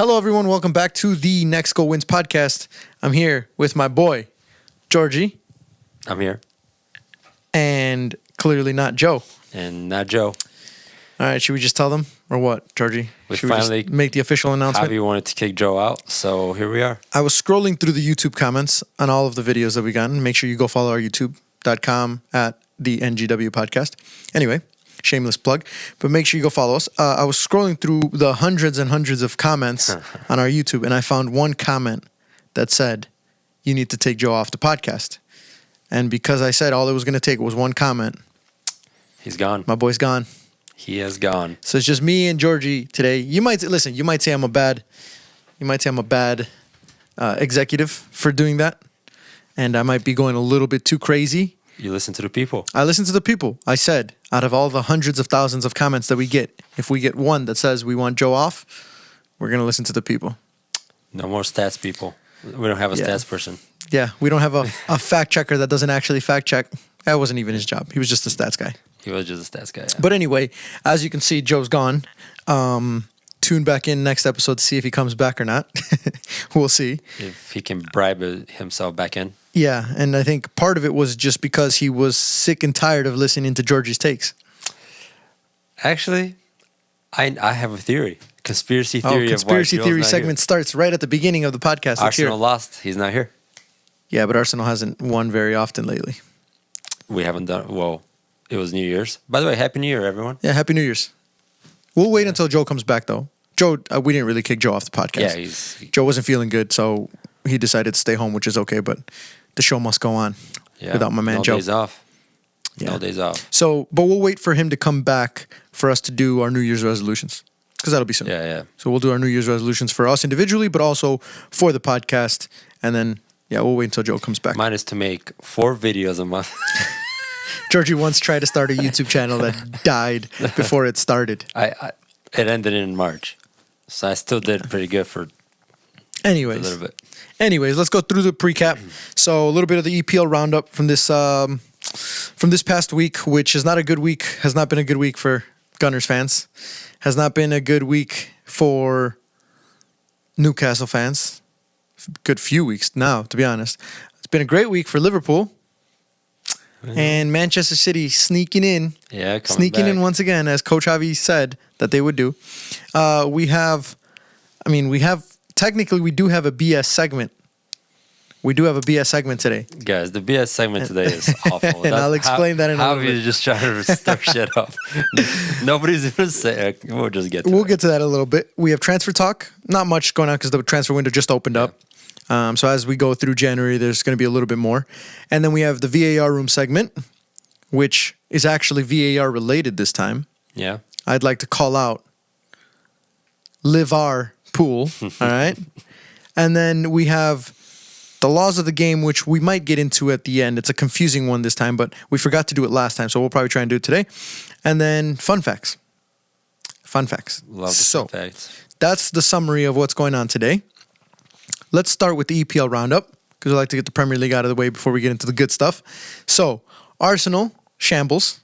Hello, everyone. Welcome back to the Next Goal Wins podcast. I'm here with my boy, Georgie. I'm here. And clearly not Joe. And not Joe. All right, should we just tell them or what, Georgie? Should we finally just make the official announcement? Javi wanted to kick Joe out, so here we are. I was scrolling through the YouTube comments on all of the videos that we got. Make sure you go follow our youtube.com at the NGW podcast. Anyway, shameless plug, but make sure you go follow us. I was scrolling through the hundreds and hundreds of comments on our YouTube, and I found one comment that said, you need to take Joe off the podcast. And because I said all it was going to take was one comment, he's gone. My boy's gone. He has gone. So it's just me and Georgie today. You might say I'm a bad executive for doing that, and I might be going a little bit too crazy. You listen to the people. I listen to the people. I said, out of all the hundreds of thousands of comments that we get, if we get one that says we want Joe off, we're going to listen to the people. No more stats people. We don't have a stats person. Yeah, we don't have a fact checker that doesn't actually fact check. That wasn't even his job. He was just a stats guy. He was just a stats guy. Yeah. But anyway, as you can see, Joe's gone. Tune back in next episode to see if he comes back or not. We'll see. If he can bribe himself back in. Yeah, and I think part of it was just because he was sick and tired of listening to Georgie's takes. Actually, I have a theory. Conspiracy theory. Conspiracy theory segment starts right at the beginning of the podcast. Arsenal lost. He's not here. Yeah, but Arsenal hasn't won very often lately. We haven't done well. It was New Year's. By the way, Happy New Year, everyone. Yeah, Happy New Year's. We'll wait until Joe comes back, though. Joe, we didn't really kick Joe off the podcast. Yeah, Joe wasn't feeling good, so he decided to stay home, which is okay, but the show must go on without my man Joe. No days off. Yeah. No days off. So, but we'll wait for him to come back for us to do our New Year's resolutions, because that'll be soon. Yeah. So we'll do our New Year's resolutions for us individually, but also for the podcast, and then, we'll wait until Joe comes back. Mine is to make 4 videos a month. Georgie once tried to start a YouTube channel that died before it started. It ended in March, so I still did pretty good for a little bit. Anyways, let's go through the recap. So a little bit of the EPL roundup from this past week, which is not a good week. Has not been a good week for Gunners fans. Has not been a good week for Newcastle fans. Good few weeks now, to be honest. It's been a great week for Liverpool. And Manchester City sneaking in once again, as Coach Javi said that they would do. We do have a BS segment. We do have a BS segment today. Guys, the BS segment today is awful. And I'll explain that in a little bit. Javi is just trying to stir shit up. Nobody's even saying. We'll just get to We'll get to that in a little bit. We have transfer talk. Not much going on because the transfer window just opened up. So as we go through January, there's going to be a little bit more. And then we have the VAR room segment, which is actually VAR related this time. Yeah. I'd like to call out Liverpool, all right? And then we have the laws of the game, which we might get into at the end. It's a confusing one this time, but we forgot to do it last time, so we'll probably try and do it today. And then fun facts. Love the fun facts. That's the summary of what's going on today. Let's start with the EPL roundup, because we like to get the Premier League out of the way before we get into the good stuff. So, Arsenal, shambles.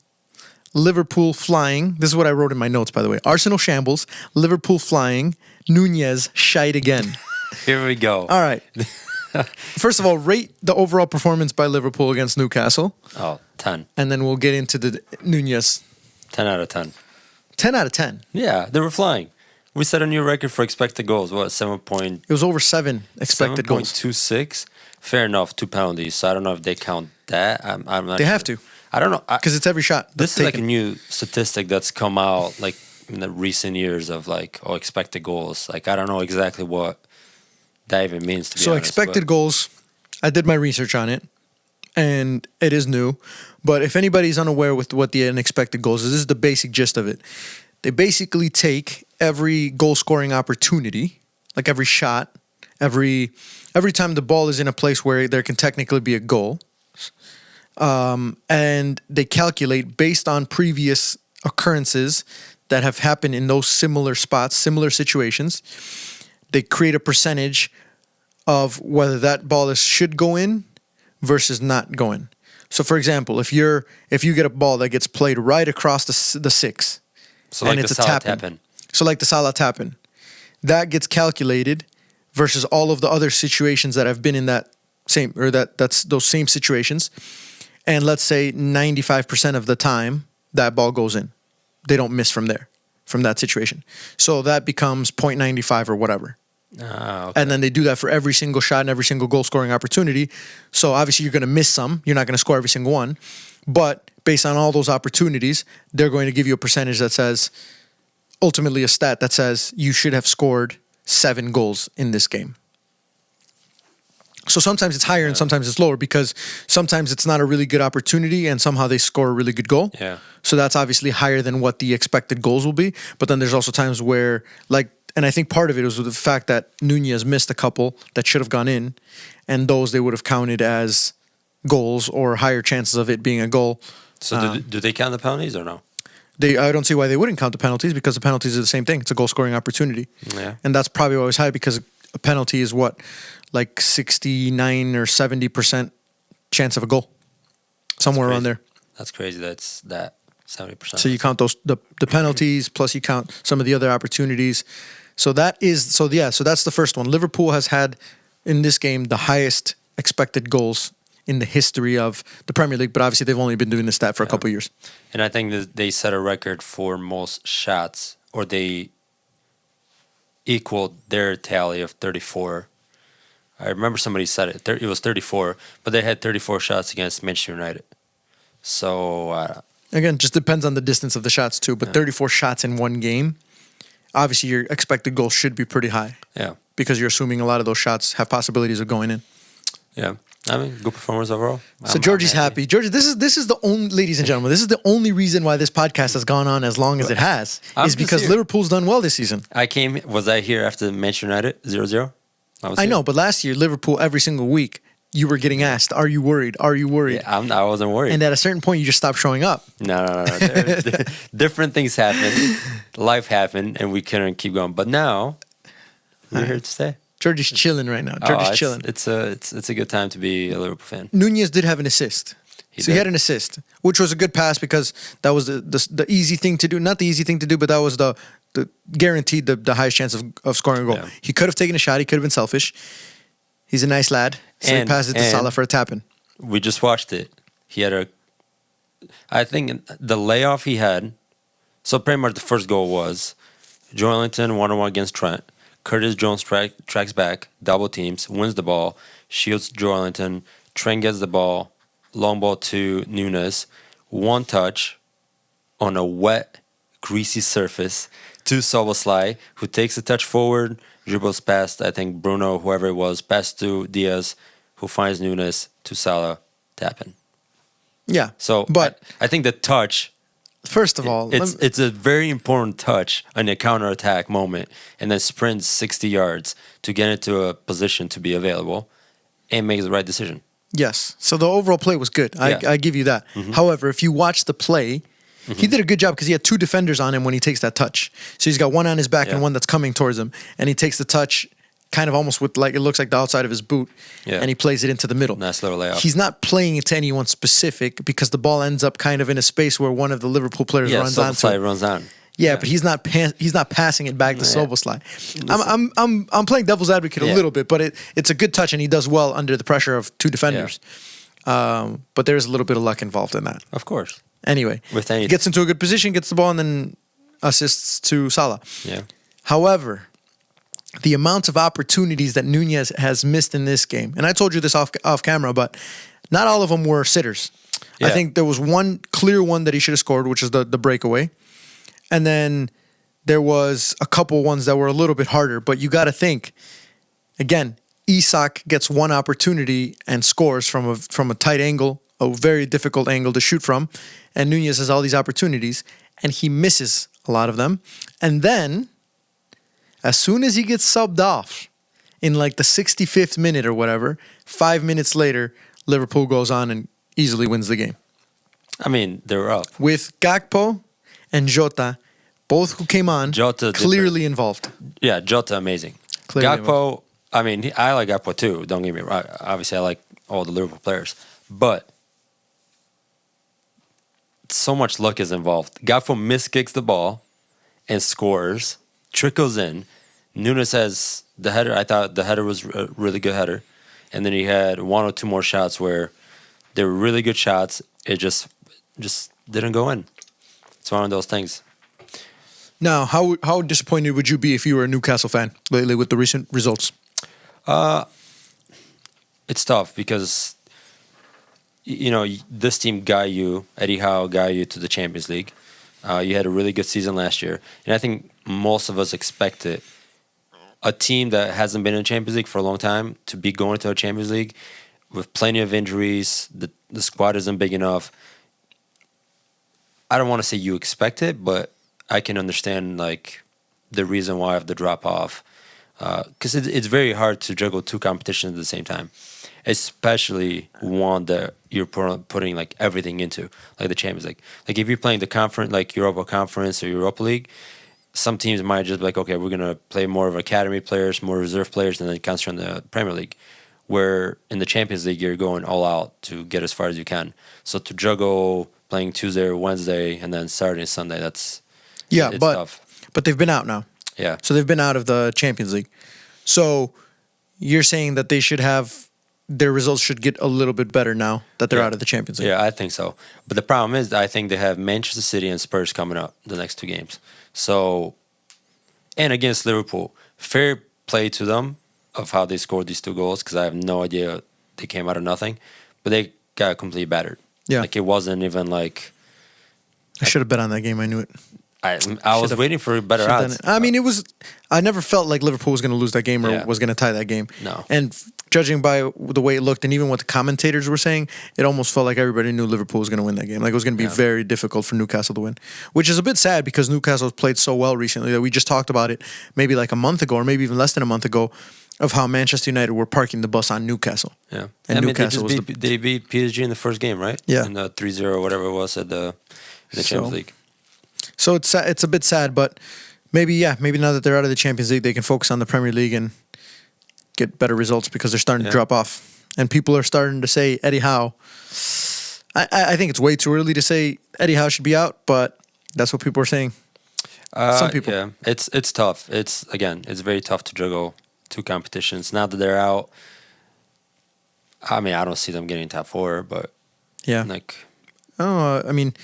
Liverpool, flying. This is what I wrote in my notes, by the way. Arsenal, shambles. Liverpool, flying. Nunez, shite again. Here we go. All right. First of all, rate the overall performance by Liverpool against Newcastle. 10. And then we'll get into the Nunez. 10 out of 10. 10 out of 10? Yeah, they were flying. We set a new record for expected goals. What, 7 point? It was over 7 expected goals. 7.26. Fair enough, 2 penalties. So I don't know if they count that. I'm not They sure. have to. I don't know. Because it's every shot. This is like a new statistic that's come out like in the recent years of expected goals. Like, I don't know exactly what that even means, to be honest. So expected goals, I did my research on it, and it is new. But if anybody's unaware with what the unexpected goals is, this is the basic gist of it. They basically take every goal-scoring opportunity, like every shot, every time the ball is in a place where there can technically be a goal, and they calculate based on previous occurrences that have happened in those similar spots, similar situations. They create a percentage of whether that ball should go in versus not go in. So, for example, if you get a ball that gets played right across the 6, so like the Salah tap-in. So like the Salah tap-in, that gets calculated versus all of the other situations that have been in that same, or that's those same situations. And let's say 95% of the time that ball goes in. They don't miss from there, from that situation. So that becomes 0.95 or whatever. Okay. And then they do that for every single shot and every single goal scoring opportunity. So obviously you're going to miss some. You're not going to score every single one. But based on all those opportunities, they're going to give you a percentage that says, ultimately a stat that says you should have scored 7 goals in this game. So sometimes it's higher and sometimes it's lower because sometimes it's not a really good opportunity and somehow they score a really good goal. Yeah. So that's obviously higher than what the expected goals will be. But then there's also times where, like, and I think part of it was with the fact that Nunez missed a couple that should have gone in, and those they would have counted as goals or higher chances of it being a goal. So do they count the penalties or no? I don't see why they wouldn't count the penalties because the penalties are the same thing. It's a goal scoring opportunity. Yeah. And that's probably why it was high because a penalty is what, like 69 or 70% chance of a goal. Somewhere around there. That's crazy. That's that 70%. So you count those the penalties plus you count some of the other opportunities. So that's the first one. Liverpool has had in this game the highest expected goals in the history of the Premier League, but obviously they've only been doing this stat for a couple of years. And I think that they set a record for most shots, or they equaled their tally of 34. I remember somebody said it. It was 34, but they had 34 shots against Manchester United. So again, just depends on the distance of the shots too. But 34 shots in one game, obviously your expected goal should be pretty high. Yeah, because you're assuming a lot of those shots have possibilities of going in. Yeah, I mean, good performance overall. So Georgie's happy. Georgie, this is the only, ladies and gentlemen, this is the only reason why this podcast has gone on as long as it has, is because Liverpool's done well this season. Was I here after Manchester United 0-0? I know, but last year, Liverpool, every single week, you were getting asked, are you worried? Are you worried? Yeah, I wasn't worried. And at a certain point, you just stopped showing up. No. Different things happened. Life happened, and we couldn't keep going. But now, we're here to stay. Georgie's chilling right now. Georgie's chilling. It's a good time to be a Liverpool fan. Nunez did have an assist. He had an assist, which was a good pass because that was the easy thing to do. Not the easy thing to do, but that was the guaranteed the highest chance of scoring a goal. Yeah. He could have taken a shot. He could have been selfish. He's a nice lad. So he passed it to Salah for a tap-in. We just watched it. He had I think the layoff he had, so pretty much the first goal was Joelinton 1-on-1 against Trent. Curtis Jones tracks back, double teams, wins the ball, shields Joelinton. Trent gets the ball, long ball to Nunez. One touch on a wet, greasy surface to Szoboszlai, who takes a touch forward, dribbles past, I think, Bruno, whoever it was, past to Diaz, who finds Nunez to Salah, tapping. Yeah. So, but I think the touch, first of all, it's a very important touch on a counterattack moment, and then sprints 60 yards to get into a position to be available and make the right decision. Yes. So the overall play was good. I give you that. Mm-hmm. However, if you watch the play, he did a good job because he had 2 defenders on him when he takes that touch. So he's got one on his back and one that's coming towards him. And he takes the touch kind of almost with, like, it looks like the outside of his boot. Yeah. And he plays it into the middle. Nice little layout. He's not playing it to anyone specific because the ball ends up kind of in a space where one of the Liverpool players runs onto it. Runs on. Yeah, but he's not passing it back to Szoboszlai. I'm playing devil's advocate a little bit, but it's a good touch and he does well under the pressure of 2 defenders. Yeah. But there's a little bit of luck involved in that. Of course. Anyway, he gets into a good position, gets the ball, and then assists to Salah. Yeah. However, the amount of opportunities that Nunez has missed in this game, and I told you this off camera, but not all of them were sitters. Yeah. I think there was one clear one that he should have scored, which is the breakaway. And then there was a couple ones that were a little bit harder, but you got to think, again, Isak gets one opportunity and scores from a tight angle, a very difficult angle to shoot from, and Nunez has all these opportunities, and he misses a lot of them. And then, as soon as he gets subbed off, in like the 65th minute or whatever, 5 minutes later, Liverpool goes on and easily wins the game. I mean, they were up. With Gakpo and Jota, both who came on, clearly involved. Yeah, Jota, amazing. Clearly Gakpo, involved. I mean, I like Gakpo too, don't get me wrong. Obviously, I like all the Liverpool players. But so much luck is involved. Gakpo miskicks the ball and scores, trickles in. Nunes has the header. I thought the header was a really good header, and then he had one or two more shots where they were really good shots. It just didn't go in. It's one of those things. Now, how disappointed would you be if you were a Newcastle fan lately with the recent results? It's tough because this team got you, Eddie Howe got you to the Champions League. You had a really good season last year, and I think most of us expected a team that hasn't been in the Champions League for a long time to be going to a Champions League with plenty of injuries. The squad isn't big enough. I don't want to say you expect it, but I can understand like the reason why of the drop off, because it's very hard to juggle two competitions at the same time, especially one that you're putting like everything into, like the Champions League. Like if you're playing the conference, like Europa Conference or Europa League, some teams might just be like, okay, we're gonna play more of academy players, more reserve players, and then concentrate on the Premier League. Where in the Champions League, you're going all out to get as far as you can. So to juggle playing Tuesday or Wednesday and then Saturday and Sunday, it's tough. But they've been out now. Yeah. So they've been out of the Champions League. So you're saying that they should have their results should get a little bit better now that they're out of the Champions League. Yeah, I think so. But the problem is, I think they have Manchester City and Spurs coming up the next two games. So, and against Liverpool, fair play to them of how they scored these two goals because I have no idea they came out of nothing, but they got completely battered. Yeah, like it wasn't even like. I should have bet on that game. I knew it. I was waiting for better odds. I mean, it was. I never felt like Liverpool was going to lose that game or was going to tie that game. No. And judging by the way it looked, and even what the commentators were saying, it almost felt like everybody knew Liverpool was going to win that game. Like it was going to be very difficult for Newcastle to win, which is a bit sad because Newcastle has played so well recently that we just talked about it maybe like a month ago or maybe even less than a month ago of how Manchester United were parking the bus on Newcastle. Yeah, and Newcastle they beat PSG in the first game, right? Yeah, in the 3-0 or whatever it was at the Champions League. So it's a bit sad, but maybe now that they're out of the Champions League, they can focus on the Premier League and get better results because they're starting to drop off. And people are starting to say Eddie Howe. I think it's way too early to say Eddie Howe should be out, but that's what people are saying. Some people. Yeah, it's tough. It's very tough to juggle two competitions. Now that they're out, I mean, I don't see them getting top four, but I mean,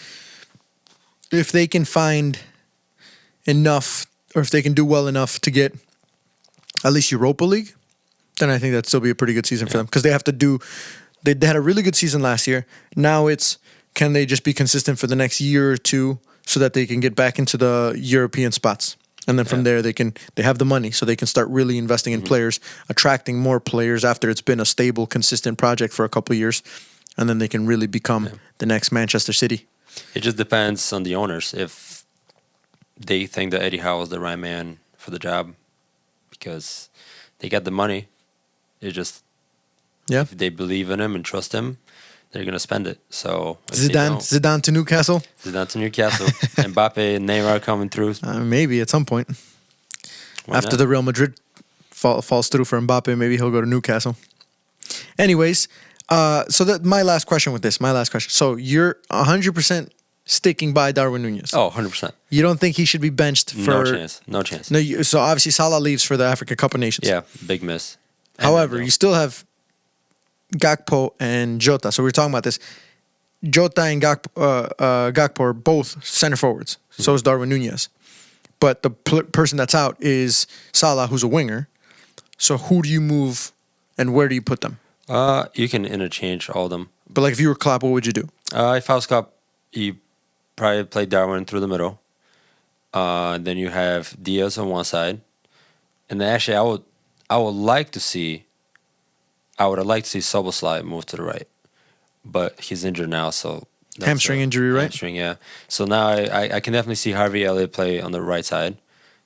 if they can find enough, or if they can do well enough to get at least Europa League, then I think that'd still be a pretty good season for them because they have to do. They had a really good season last year. Now it's can they just be consistent for the next year or two so that they can get back into the European spots, and then from there they have the money so they can start really investing in players, attracting more players after it's been a stable, consistent project for a couple of years, and then they can really become the next Manchester City. It just depends on the owners if they think that Eddie Howe is the right man for the job because they got the money. It just if they believe in him and trust him, they're gonna spend it. So Zidane to Newcastle. Zidane to Newcastle. Mbappe and Neymar coming through. Maybe at some point after the Real Madrid falls through for Mbappe, maybe he'll go to Newcastle. Anyways. So that my last question. So you're 100% sticking by Darwin Núñez. Oh, 100%. You don't think he should be benched for... No chance. No. So obviously Salah leaves for the Africa Cup of Nations. Yeah, big miss. However, you still have Gakpo and Jota. So we were talking about this. Jota and Gakpo are both center forwards. So is Darwin Núñez. But the person that's out is Salah, who's a winger. So who do you move and where do you put them? You can interchange all of them. But like if you were Klopp, what would you do? If I was Klopp, you probably play Darwin through the middle. Then you have Diaz on one side, and then actually I would like to see Szoboszlai move to the right, but he's injured now, so hamstring injury, right? Hamstring, yeah. So now I can definitely see Harvey Elliott play on the right side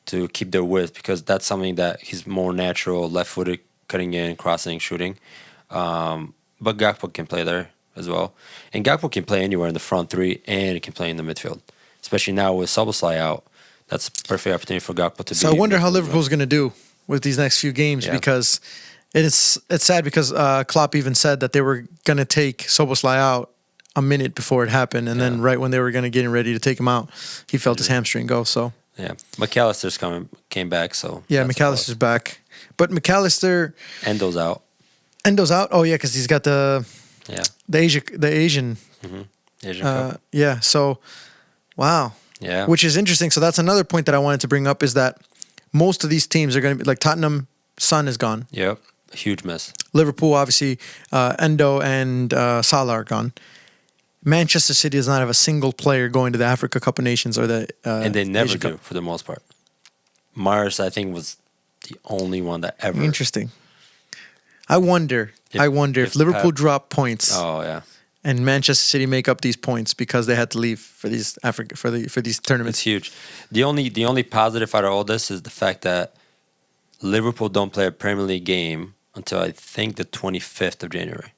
to keep their width because that's something that he's more natural, left-footed, cutting in, crossing, shooting. But Gakpo can play there as well. And Gakpo can play anywhere in the front three and he can play in the midfield. Especially now with Szoboszlai out, that's a perfect opportunity for Gakpo to be. So I wonder how Liverpool's going to do with these next few games because it's sad because Klopp even said that they were going to take Szoboszlai out a minute before it happened. And then right when they were going to get ready to take him out, he felt his hamstring go. So Yeah, McAllister's came back, so Yeah, that's a McAllister's back. But McAllister, plus. Endo's out. Endo's out. Oh yeah, because he's got the Yeah, Asian. Asian Cup. Yeah. So, wow. Yeah, Which is interesting. So that's another point that I wanted to bring up is that most of these teams are going to be like Tottenham. Son is gone. yep, huge miss. Liverpool, obviously, Endo and Salah are gone. Manchester City does not have a single player going to the Africa Cup of Nations or the And they never Asia do Cup. for the most part. Mars, I think, was the only one that ever. Interesting. I wonder if Liverpool drop points Oh yeah, and Manchester City make up these points because they had to leave for these Africa for these it's tournaments. huge. The only positive out of all this is the fact that Liverpool don't play a Premier League game until I think the 25th of January.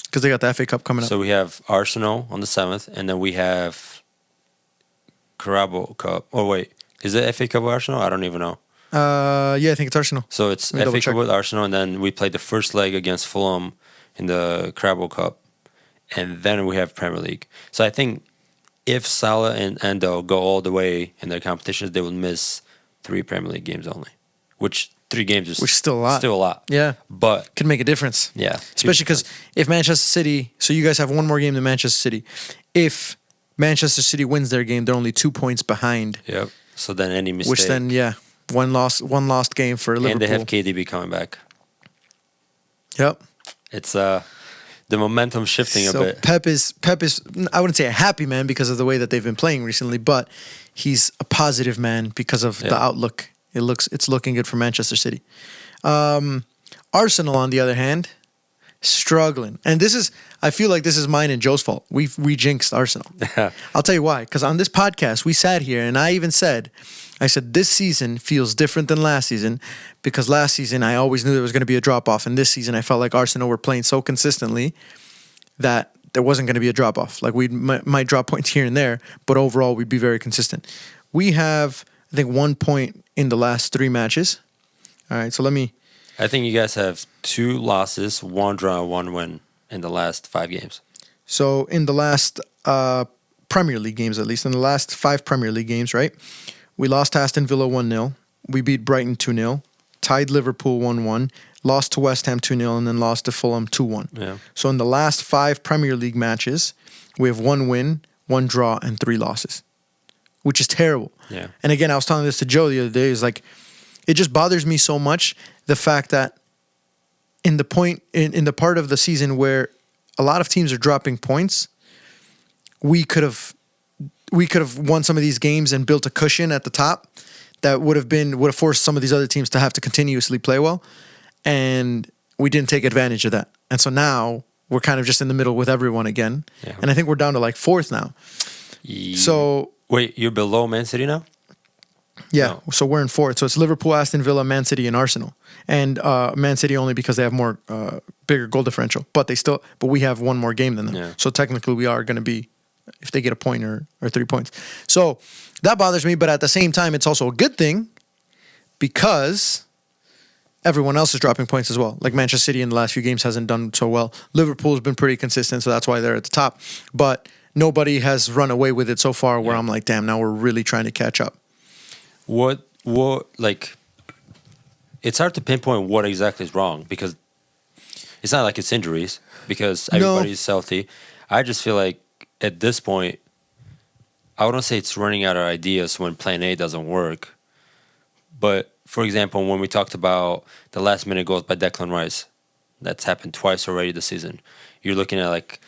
Because they got the FA Cup coming up. So we have Arsenal on the 7th, and then we have Carabao Cup. Oh wait, is it FA Cup with Arsenal? I don't even know. Yeah, I think it's Arsenal. So it's Let me double FA Cup check. with Arsenal, and then we play the first leg against Fulham in the Carabao Cup, and then we have Premier League. So I think if Salah and Endo go all the way in their competitions, they will miss 3 Premier League games only, which 3 games is Which is still a lot. Still a lot. Yeah, But could make a difference. yeah, Especially because if Manchester City, so you guys have one more game than Manchester City. If Manchester City wins their game, they're only 2 points behind. Yep. So then any mistake, Which then, yeah, one lost game for Liverpool. and they have KDB coming back. Yep. It's the momentum shifting a So bit. Pep is I wouldn't say a happy man because of the way that they've been playing recently, but he's a positive man because of the Yeah. outlook. It's looking good for Manchester City. Arsenal, on the other hand, struggling, and I feel like this is mine and Joe's fault. We jinxed Arsenal. I'll tell you why. Because on this podcast, we sat here and I even said, this season feels different than last season because last season I always knew there was going to be a drop off, and this season I felt like Arsenal were playing so consistently that there wasn't going to be a drop off. Like we might drop points here and there, but overall we'd be very consistent. We have, I think, 1 point in the last 3 matches. All right, so let me. I think you guys have 2 losses, 1 draw, 1 win in the last 5 games. So in the last Premier League games, at least in the last 5 Premier League games, right? We lost to Aston Villa 1-0. We beat Brighton 2-0. Tied Liverpool 1-1. Lost to West Ham 2-0, and then lost to Fulham 2-1. Yeah. So in the last 5 Premier League matches, we have 1 win, 1 draw, and 3 losses, which is terrible. Yeah. And again, I was telling this to Joe the other day. Is like, it just bothers me so much the fact that in the part of the season where a lot of teams are dropping points, we could have won some of these games and built a cushion at the top that would have forced some of these other teams to have to continuously play well, and we didn't take advantage of that. And so now we're kind of just in the middle with everyone again. Yeah. And I think we're down to like 4th now. So Wait, you're below Man City now? yeah, No. so we're in 4th. So it's Liverpool, Aston Villa, Man City, and Arsenal. And Man City only because they have more bigger goal differential. But we have 1 more game than them. Yeah. So technically we are going to be, if they get a point or 3 points. So that bothers me, but at the same time, it's also a good thing because everyone else is dropping points as well. Like Manchester City in the last few games hasn't done so well. Liverpool's been pretty consistent, so that's why they're at the top. But nobody has run away with it so far where I'm like, damn, now we're really trying to catch up. What like it's hard to pinpoint what exactly is wrong because it's not like it's injuries because everybody's healthy. I just feel like at this point, I wouldn't say it's running out of ideas when plan A doesn't work. But for example, when we talked about the last minute goals by Declan Rice, that's happened twice already this season. You're looking at like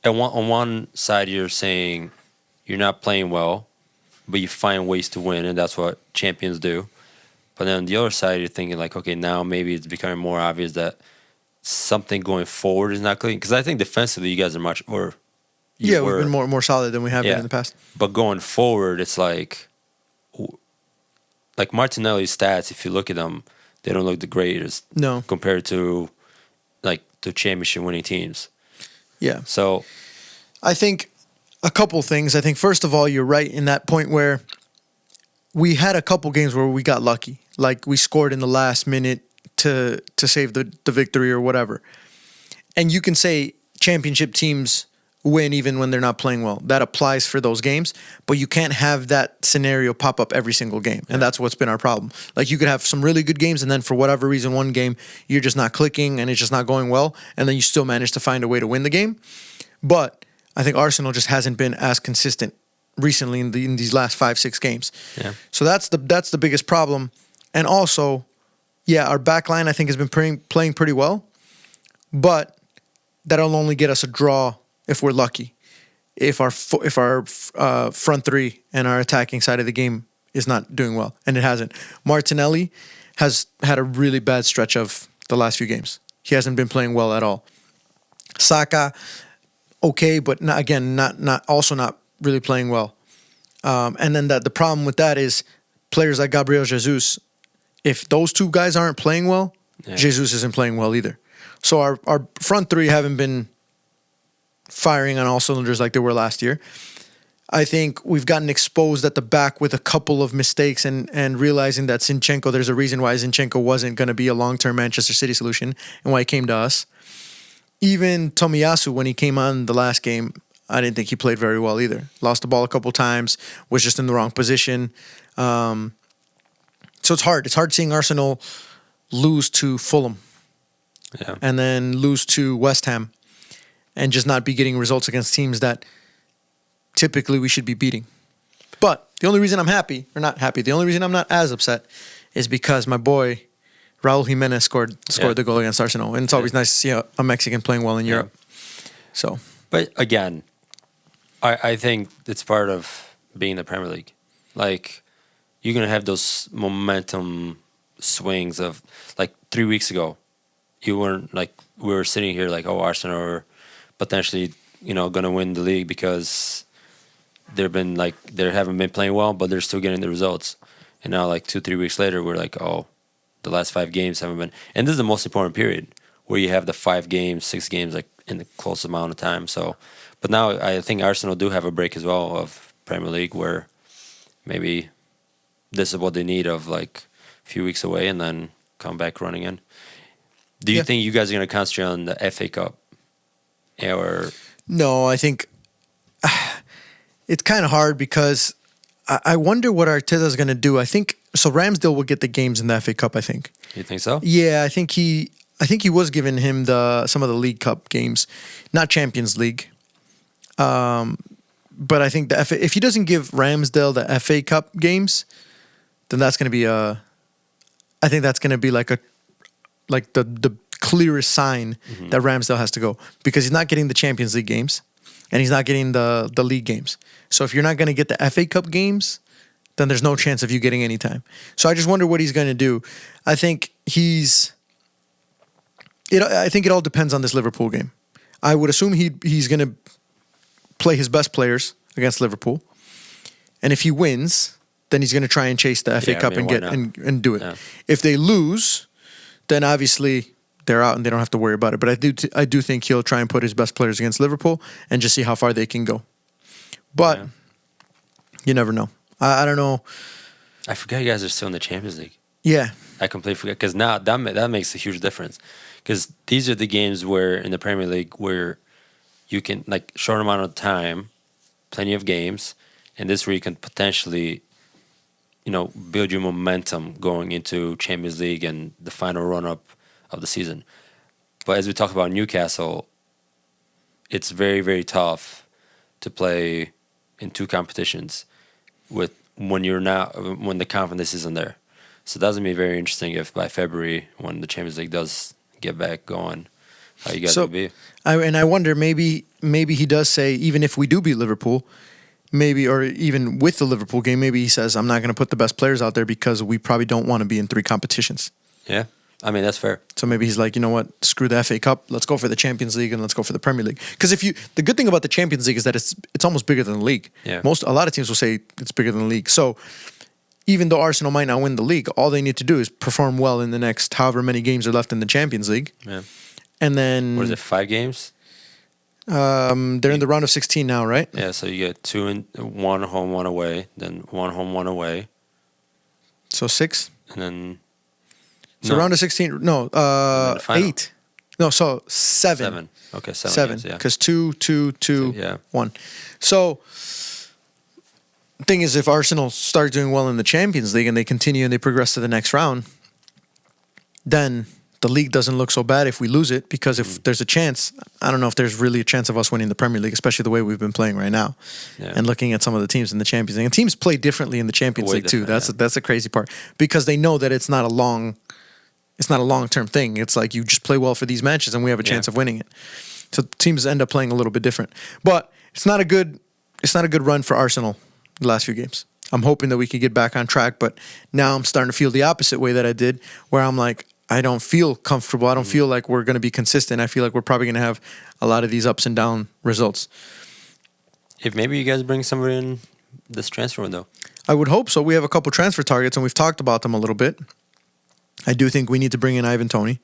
on one side you're saying you're not playing well, but you find ways to win, and that's what champions do. But then on the other side, you're thinking like, okay, now maybe it's becoming more obvious that something going forward is not clicking. Because I think defensively, you guys are much more. We've been more solid than we have been Yeah. in the past. But going forward, it's like Martinelli's stats. If you look at them, they don't look the greatest. No. Compared to like the championship winning teams. Yeah. So I think a couple things. I think first of all, you're right in that point where we had a couple games where we got lucky. Like we scored in the last minute to save the victory or whatever. And you can say championship teams win even when they're not playing well. That applies for those games, but you can't have that scenario pop up every single game. And that's what's been our problem. Like you could have some really good games and then for whatever reason one game you're just not clicking and it's just not going well and then you still manage to find a way to win the game. But I think Arsenal just hasn't been as consistent recently in these last 5-6 games. Yeah. So that's the biggest problem. And also, yeah, our back line I think has been playing pretty well, but that'll only get us a draw if we're lucky. If our front three and our attacking side of the game is not doing well, and it hasn't. Martinelli has had a really bad stretch of the last few games. He hasn't been playing well at all. Saka, okay, but not really playing well. And then the problem with that is players like Gabriel Jesus. If those two guys aren't playing well, Jesus isn't playing well either. So our front three haven't been firing on all cylinders like they were last year. I think we've gotten exposed at the back with a couple of mistakes and realizing that Zinchenko, there's a reason why Zinchenko wasn't going to be a long-term Manchester City solution and why he came to us. Even Tomiyasu, when he came on the last game, I didn't think he played very well either. Lost the ball a couple times, was just in the wrong position. So it's hard. It's hard seeing Arsenal lose to Fulham and then lose to West Ham and just not be getting results against teams that typically we should be beating. But the only reason I'm happy, or not happy, the only reason I'm not as upset is because my boy Raul Jimenez scored the goal against Arsenal. And it's always nice to see a Mexican playing well in Europe. So, but again, I think it's part of being in the Premier League. Like, you're going to have those momentum swings of, like, 3 weeks ago, you weren't, like, we were sitting here like, oh, Arsenal are potentially, going to win the league because they haven't been playing well, but they're still getting the results. And now, like, 2-3 weeks later, we're like, oh, the last 5 games haven't been. And this is the most important period where you have the 5 games, 6 games, like, in the close amount of time. So, but now I think Arsenal do have a break as well of Premier League where maybe this is what they need of, like, a few weeks away and then come back running in. Do you think you guys are going to concentrate on the FA Cup? Or no, I think it's kind of hard because I wonder what Arteta's going to do. I think so. Ramsdale will get the games in the FA Cup. I think. You think so? Yeah, I think he was giving him some of the League Cup games, not Champions League. But I think if he doesn't give Ramsdale the FA Cup games, then that's going to be I think that's going to be like the clearest sign that Ramsdale has to go because he's not getting the Champions League games and he's not getting the league games. So if you're not going to get the FA Cup games, then there's no chance of you getting any time. So I just wonder what he's going to do. I think I think it all depends on this Liverpool game. I would assume he's going to play his best players against Liverpool. And if he wins, then he's going to try and chase the FA Cup and do it. Yeah. If they lose, then obviously they're out and they don't have to worry about it. But I do think he'll try and put his best players against Liverpool and just see how far they can go. But you never know. I don't know. I forgot you guys are still in the Champions League. Yeah. I completely forget because now that makes a huge difference. Because these are the games where in the Premier League where you can, like, short amount of time, plenty of games, and this where you can potentially, build your momentum going into Champions League and the final run-up of the season. But as we talk about Newcastle, it's very, very tough to play in 2 competitions when the confidence isn't there. So that's going to be very interesting if by February, when the Champions League does get back going, how you guys will be. I wonder, maybe he does say, even if we do beat Liverpool, maybe, or even with the Liverpool game, maybe he says, I'm not going to put the best players out there because we probably don't want to be in 3 competitions. Yeah. I mean, that's fair. So maybe he's like, you know what, screw the FA Cup, let's go for the Champions League and let's go for the Premier League. Because the good thing about the Champions League is that it's almost bigger than the league. Yeah. A lot of teams will say it's bigger than the league. So even though Arsenal might not win the league, all they need to do is perform well in the next however many games are left in the Champions League. Yeah. And then what is it, 5 games? They're in the round of 16 now, right? Yeah, so you get 2 and 1 home, 1 away, then 1 home, 1 away. So 6? And then round of 16, 8. No, so 7. 7. Okay, 7. 7. Games, yeah. Because 2, 2, 2, Yeah. 1. So, thing is, if Arsenal start doing well in the Champions League and they continue and they progress to the next round, then the league doesn't look so bad if we lose it, because if there's a chance, I don't know if there's really a chance of us winning the Premier League, especially the way we've been playing right now. Yeah. And looking at some of the teams in the Champions League. And teams play differently in the Champions Way League too. different, That's a crazy part, because they know that it's not a long-term thing. It's like you just play well for these matches and we have a chance of winning it. So teams end up playing a little bit different. But it's not a good run for Arsenal the last few games. I'm hoping that we can get back on track, but now I'm starting to feel the opposite way that I did, where I'm like, I don't feel comfortable. I don't feel like we're going to be consistent. I feel like we're probably going to have a lot of these ups and down results. If maybe you guys bring somebody in this transfer window. I would hope so. We have a couple transfer targets, and we've talked about them a little bit. I do think we need to bring in Ivan Toney.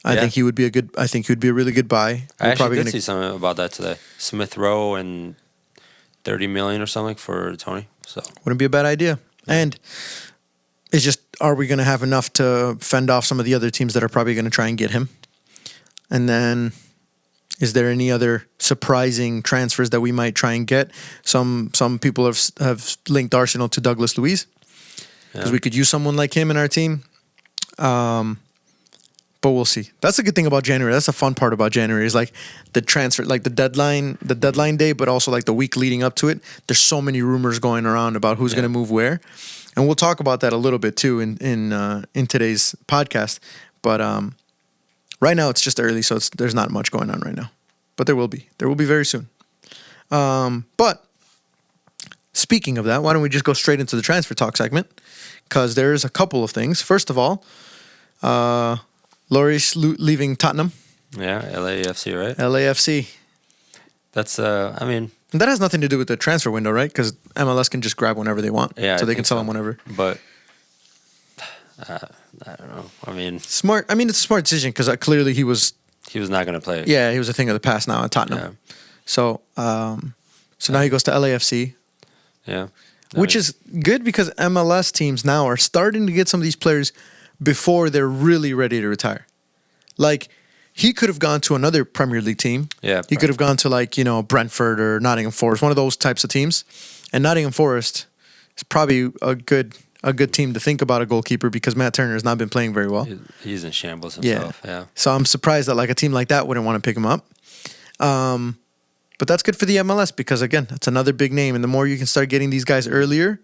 I think he would be a really good buy. I actually did see something about that today. Smith Rowe and 30 million or something for Toney. So wouldn't be a bad idea. And it's just, are we going to have enough to fend off some of the other teams that are probably going to try and get him? And then, is there any other surprising transfers that we might try and get? Some people have linked Arsenal to Douglas Luiz, because we could use someone like him in our team. But we'll see. That's a good thing about January. That's a fun part about January, is like the transfer, like the deadline day, but also like the week leading up to it. There's so many rumors going around about who's going to move where, and we'll talk about that a little bit too in today's podcast. But right now it's just early, so there's not much going on right now. But there will be very soon. But speaking of that, why don't we just go straight into the transfer talk segment? Because there's a couple of things. First of all, Lloris leaving Tottenham. yeah, LAFC, right? LAFC. That's I mean, And that has nothing to do with the transfer window, right? Because MLS can just grab whenever they want. Yeah, so I they can think sell so. them whenever. But I don't know. I mean, Smart. I mean, it's a smart decision, because clearly he was not going to play. he was a thing of the past now at Tottenham. Yeah. So now he goes to LAFC, Yeah. which is good, because MLS teams now are starting to get some of these players before they're really ready to retire. Like, he could have gone to another Premier League team. Yeah. He could have gone to, like, Brentford or Nottingham Forest, one of those types of teams. And Nottingham Forest is probably a good team to think about a goalkeeper, because Matt Turner has not been playing very well. He's in shambles himself. Yeah. So I'm surprised that, like, a team like that wouldn't want to pick him up. But that's good for the MLS, because, again, that's another big name. And the more you can start getting these guys earlier,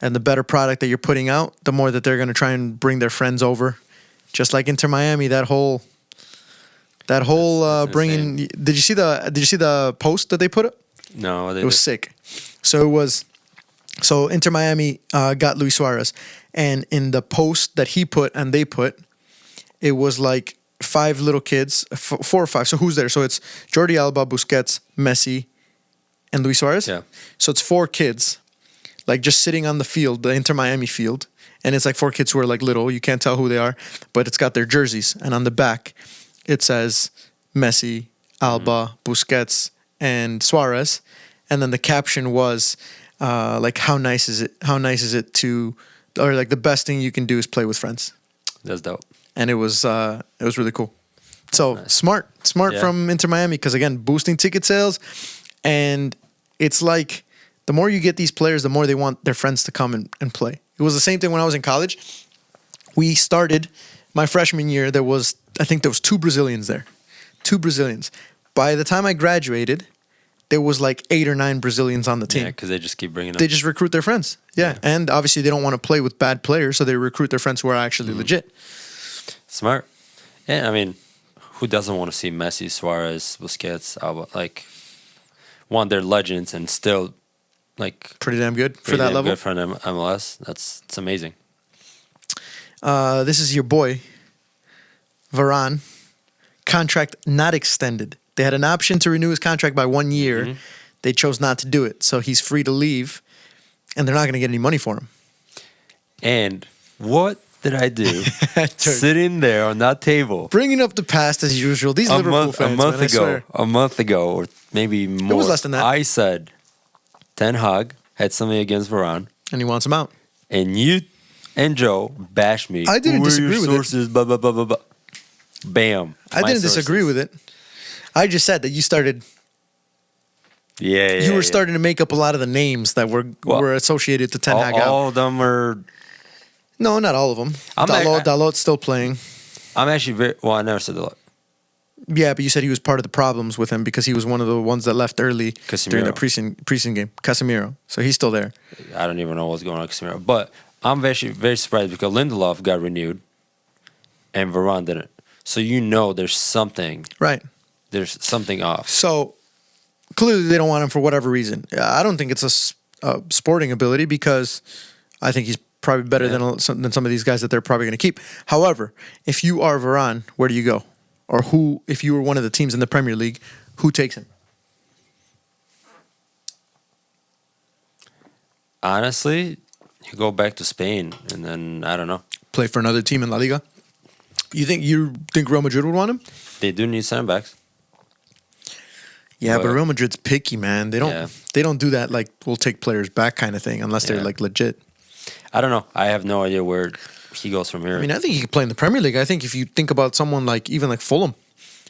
and the better product that you're putting out, the more that they're going to try and bring their friends over. Just like Inter Miami, that whole That's bringing. Did you see the post that they put up? No, It was sick. So Inter Miami got Luis Suarez, and in the post that he put and they put, it was like 5 little kids, 4 or 5. So who's there? So it's Jordi Alba, Busquets, Messi, and Luis Suarez. Yeah. So it's 4 kids, like just sitting on the field, the Inter Miami field, and it's like 4 kids who are like little. You can't tell who they are, but it's got their jerseys, and on the back, it says Messi, Alba, Busquets, and Suarez, and then the caption was like, how nice is it? How nice is it to, or like, the best thing you can do is play with friends. That's dope. And it was really cool. So nice. smart Yeah. from Inter Miami, because, again, boosting ticket sales, and it's like, the more you get these players, the more they want their friends to come and play. It was the same thing when I was in college. We started my freshman year. I think there was 2 Brazilians there. 2 Brazilians. By the time I graduated, there was like 8 or 9 Brazilians on the team. Yeah, because they just keep bringing them. They just recruit their friends. Yeah. And obviously they don't want to play with bad players, so they recruit their friends who are actually legit. Smart. Yeah, I mean, who doesn't want to see Messi, Suarez, Busquets, Alba? Like, one, they're legends, and still, like, Pretty damn good for pretty that damn level. good for an MLS. It's amazing. This is your boy, Varane. Contract not extended. They had an option to renew his contract by 1 year. Mm-hmm. They chose not to do it. So he's free to leave, and they're not going to get any money for him. And what did I do sitting there on that table Bringing up the past as usual. These Liverpool fans, man, I swear. a month ago, or maybe more? was less than that. I said Ten Hag had something against Varane, And he wants him out. and you and Joe bashed me. I didn't Who are disagree your with it. sources, blah, blah, blah, blah, blah. Bam. I didn't disagree with it. I just said that you started. You were starting to make up a lot of the names that were associated to Ten Hag out. All of them are. No, not all of them. Dalot's still playing. I'm actually I never said Dalot. Yeah, but you said he was part of the problems with him because he was one of the ones that left early during the preseason game. Casemiro. So he's still there. I don't even know what's going on with Casemiro. But I'm actually very surprised because Lindelof got renewed and Varane didn't. So there's something. Right. There's something off. So clearly they don't want him for whatever reason. I don't think it's a sporting ability because I think he's probably better than some of these guys that they're probably going to keep. However, if you are Varane, where do you go? Or if you were one of the teams in the Premier League, who takes him? Honestly, you go back to Spain and then, I don't know. Play for another team in La Liga? You think Real Madrid would want him? They do need center backs. Yeah, but Real Madrid's picky, man. They don't do that like we'll take players back kind of thing unless they're like legit. I don't know. I have no idea where he goes from here. I mean, I think he could play in the Premier League. I think if you think about someone like Fulham,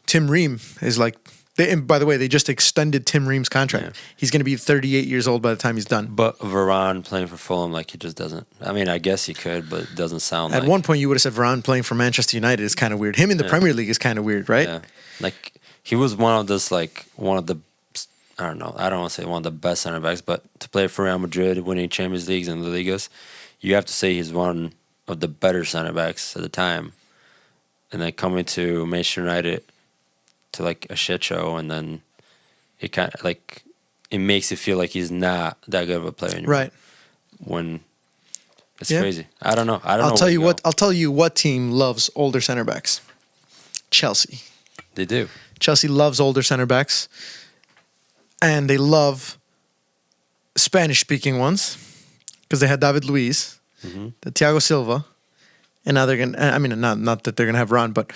Tim Ream is like. And by the way, they just extended Tim Ream's contract. Yeah. He's going to be 38 years old by the time he's done. But Varane playing for Fulham, he just doesn't. I mean, I guess he could, but it doesn't sound At one point, you would have said Varane playing for Manchester United is kind of weird. Him in the Premier League is kind of weird, right? Yeah. He was one of the, I don't know, I don't want to say one of the best center backs, but to play for Real Madrid, winning Champions Leagues and La Ligas, you have to say he's one of the better center backs at the time. And then coming to Manchester United to a shit show, and then it kind of it makes it feel like he's not that good of a player anymore. Right. When it's crazy. I don't know. I'll tell you what team loves older center backs. Chelsea. They do. Chelsea loves older center backs, and they love Spanish-speaking ones because they had David Luiz, the Thiago Silva, and now they're gonna. I mean, not that they're gonna have Varane, but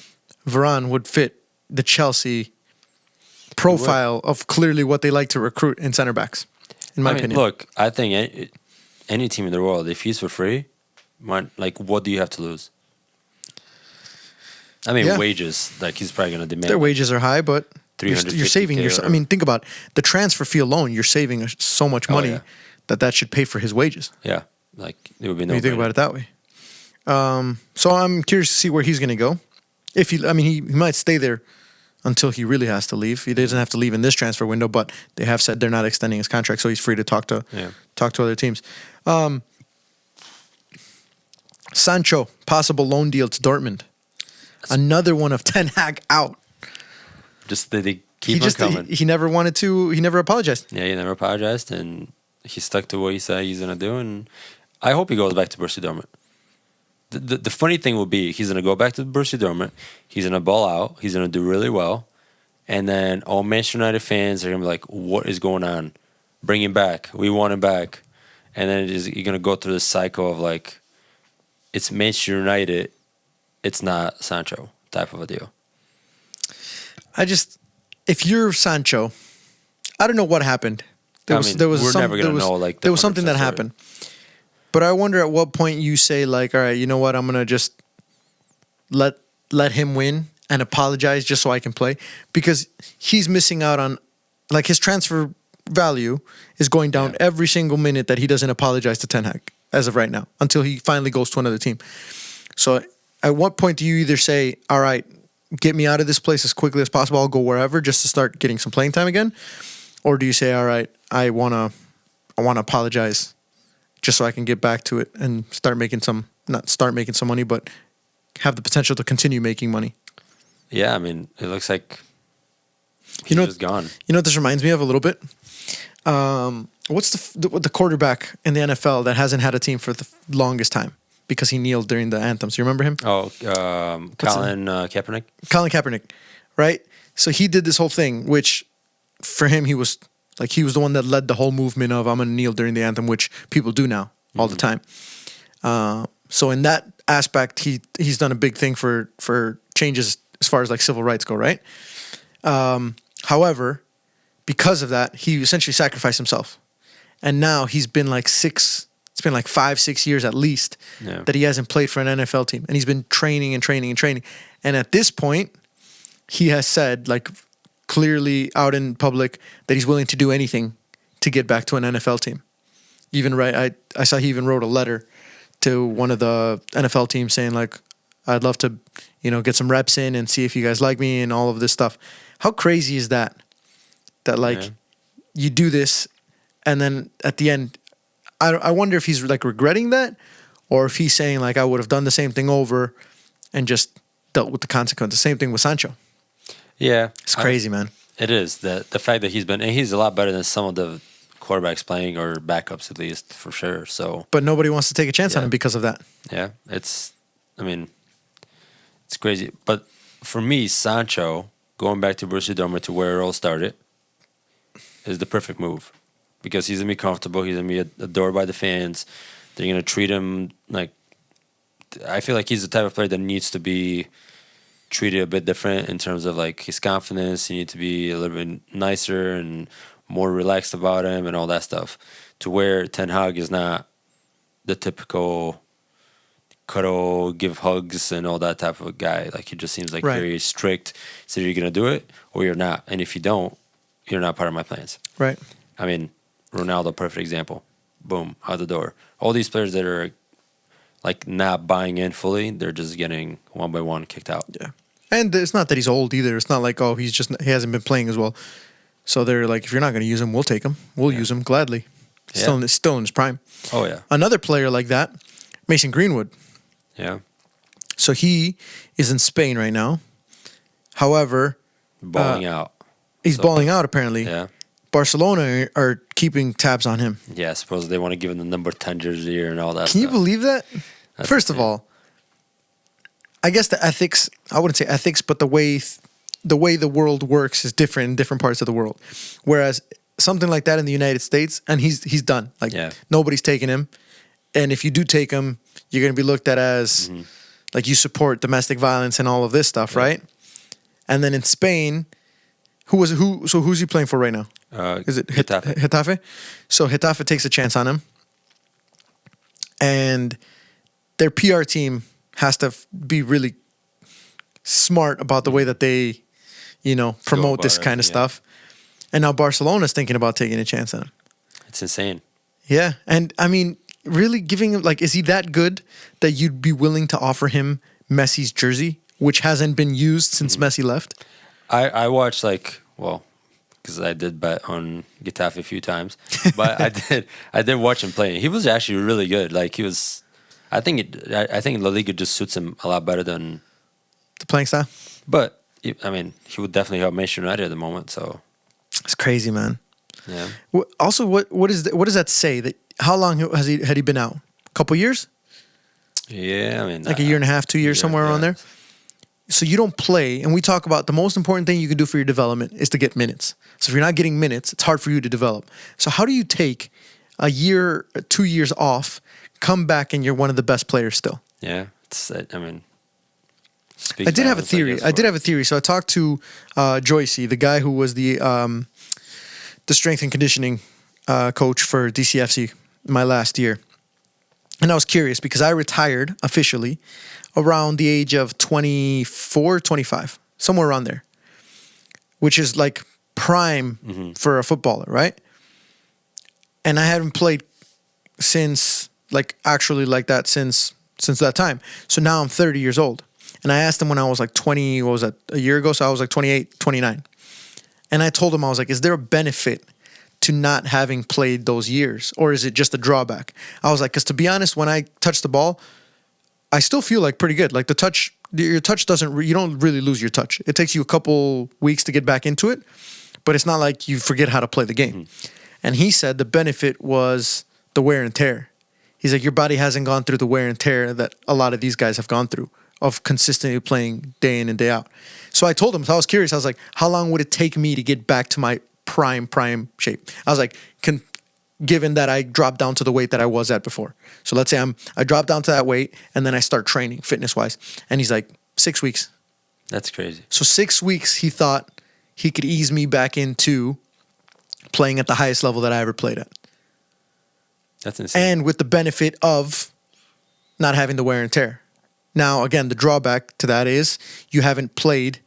Varane would fit the Chelsea profile of clearly what they like to recruit in center backs, in my opinion. Look, I think any team in the world, if he's for free, what do you have to lose? I mean, wages. He's probably going to demand. Their wages are high, but you're saving yourself. I mean, think about the transfer fee alone. You're saving so much money that should pay for his wages. Yeah, it would be no. When you think about it that way. So I'm curious to see where he's going to go. He might stay there until he really has to leave. He doesn't have to leave in this transfer window, but they have said they're not extending his contract, so he's free to talk to other teams. Sancho, possible loan deal to Dortmund. Another one of Ten Hag out. Just they keep on coming. He never wanted to. He never apologized. Yeah, he never apologized, and he stuck to what he said he's going to do. And I hope he goes back to Borussia Dortmund. The funny thing will be he's going to go back to Borussia Dortmund. He's going to ball out. He's going to do really well. And then all Manchester United fans are going to be like, what is going on? Bring him back. We want him back. And then you're going to go through this cycle of it's Manchester United. It's not Sancho type of a deal. If you're Sancho, I don't know what happened. There was never going to know. There was something that happened. But I wonder at what point you say all right, you know what? I'm gonna just let him win and apologize just so I can play, because he's missing out on his transfer value is going down every single minute that he doesn't apologize to Ten Hag as of right now until he finally goes to another team. So at what point do you either say, all right, get me out of this place as quickly as possible, I'll go wherever just to start getting some playing time again, or do you say, all right, I wanna apologize just so I can get back to it and not start making some money, but have the potential to continue making money. Yeah, I mean, it looks like he's just gone. You know what this reminds me of a little bit? What's the quarterback in the NFL that hasn't had a team for the longest time because he kneeled during the anthems? You remember him? Oh, Colin Kaepernick. Colin Kaepernick, right? So he did this whole thing, which for him, he was the one that led the whole movement of I'm going to kneel during the anthem, which people do now all the time. So in that aspect, he's done a big thing for changes as far as civil rights go, right? However, because of that, he essentially sacrificed himself. And now he's been 6 It's been like 5-6 years at least that he hasn't played for an NFL team. And he's been training and training and training. And at this point, he has said, like, clearly out in public that he's willing to do anything to get back to an NFL team. Even I saw he even wrote a letter to one of the NFL teams saying, like, I'd love to, get some reps in and see if you guys like me and all of this stuff. How crazy is that? That, like, you do this and then at the end, I wonder if he's, like, regretting that or if he's saying, like, I would have done the same thing over and just dealt with the consequences. Same thing with Sancho. Yeah. It's crazy, man. It is. The fact that he's a lot better than some of the quarterbacks playing, or backups at least, for sure. So, but nobody wants to take a chance on him because of that. Yeah. It's crazy. But for me, Sancho, going back to Borussia Dortmund to where it all started, is the perfect move. Because he's going to be comfortable. He's going to be adored by the fans. They're going to treat him like... I feel like he's the type of player that needs to be treated a bit different in terms of, like, his confidence. You need to be a little bit nicer and more relaxed about him and all that stuff. To where Ten Hag is not the typical cuddle, give hugs and all that type of guy. Like, he just seems like very strict. So you're going to do it or you're not. And if you don't, you're not part of my plans. Right. I mean, Ronaldo, perfect example. Boom, out the door. All these players that are, like, not buying in fully, they're just getting one by one kicked out. Yeah. And it's not that he's old either. It's not like, oh, he hasn't been playing as well. So they're like, if you're not going to use him, we'll take him. We'll use him gladly. Still in his prime. Oh, yeah. Another player like that, Mason Greenwood. Yeah. So he is in Spain right now. However, balling out. He's balling out, apparently. Yeah. Barcelona are keeping tabs on him. Yeah, I suppose they want to give him the number 10 jersey and all that Can you believe that? That's First of all, I guess the ethics, I wouldn't say ethics, but the way the world works is different in different parts of the world. Whereas something like that in the United States, and he's done. Like, nobody's taking him. And if you do take him, you're going to be looked at as, like, you support domestic violence and all of this stuff, right? And then in Spain, so who's he playing for right now? Is it Getafe? So Getafe takes a chance on him. And their PR team has to be really smart about the way that they, promote this kind of stuff. And now Barcelona's thinking about taking a chance on him. It's insane. Yeah. And, I mean, really giving him, like, is he that good that you'd be willing to offer him Messi's jersey, which hasn't been used since Messi left? I watched, like, because I did bet on Getafe a few times, but I did watch him play. He was actually really good. Like, he was, I think La Liga just suits him a lot better than the playing style. But I mean, he would definitely help Manchester United at the moment. So it's crazy, man. Yeah. Also, what does that say? That how long had he been out? A couple years? Yeah, I mean, like a year and a half, 2 years, somewhere around there. So you don't play, and we talk about the most important thing you can do for your development is to get minutes. So if you're not getting minutes, it's hard for you to develop. So how do you take a year, 2 years off, come back, and you're one of the best players still? Yeah, I mean, I did have a theory. So I talked to Joycey, the guy who was the strength and conditioning coach for DCFC my last year. And I was curious because I retired officially around the age of 24, 25, somewhere around there, which is like prime for a footballer, right? And I haven't played since, like, actually like that since that time. So now I'm 30 years old. And I asked him when I was like 20, what was that, a year ago? So I was like 28, 29. And I told him, I was like, is there a benefit to not having played those years? Or is it just a drawback? I was like, because to be honest, when I touch the ball, I still feel like pretty good. Like your touch you don't really lose your touch. It takes you a couple weeks to get back into it, but it's not like you forget how to play the game. And he said the benefit was the wear and tear. He's like, your body hasn't gone through the wear and tear that a lot of these guys have gone through of consistently playing day in and day out. So I told him, so I was curious. I was like, how long would it take me to get back to my prime shape? I was like, given that I dropped down to the weight that I was at before. So let's say I drop down to that weight and then I start training fitness-wise. And he's like, 6 weeks. That's crazy. So 6 weeks, he thought he could ease me back into playing at the highest level that I ever played at. That's insane. And with the benefit of not having the wear and tear. Now, again, the drawback to that is you haven't played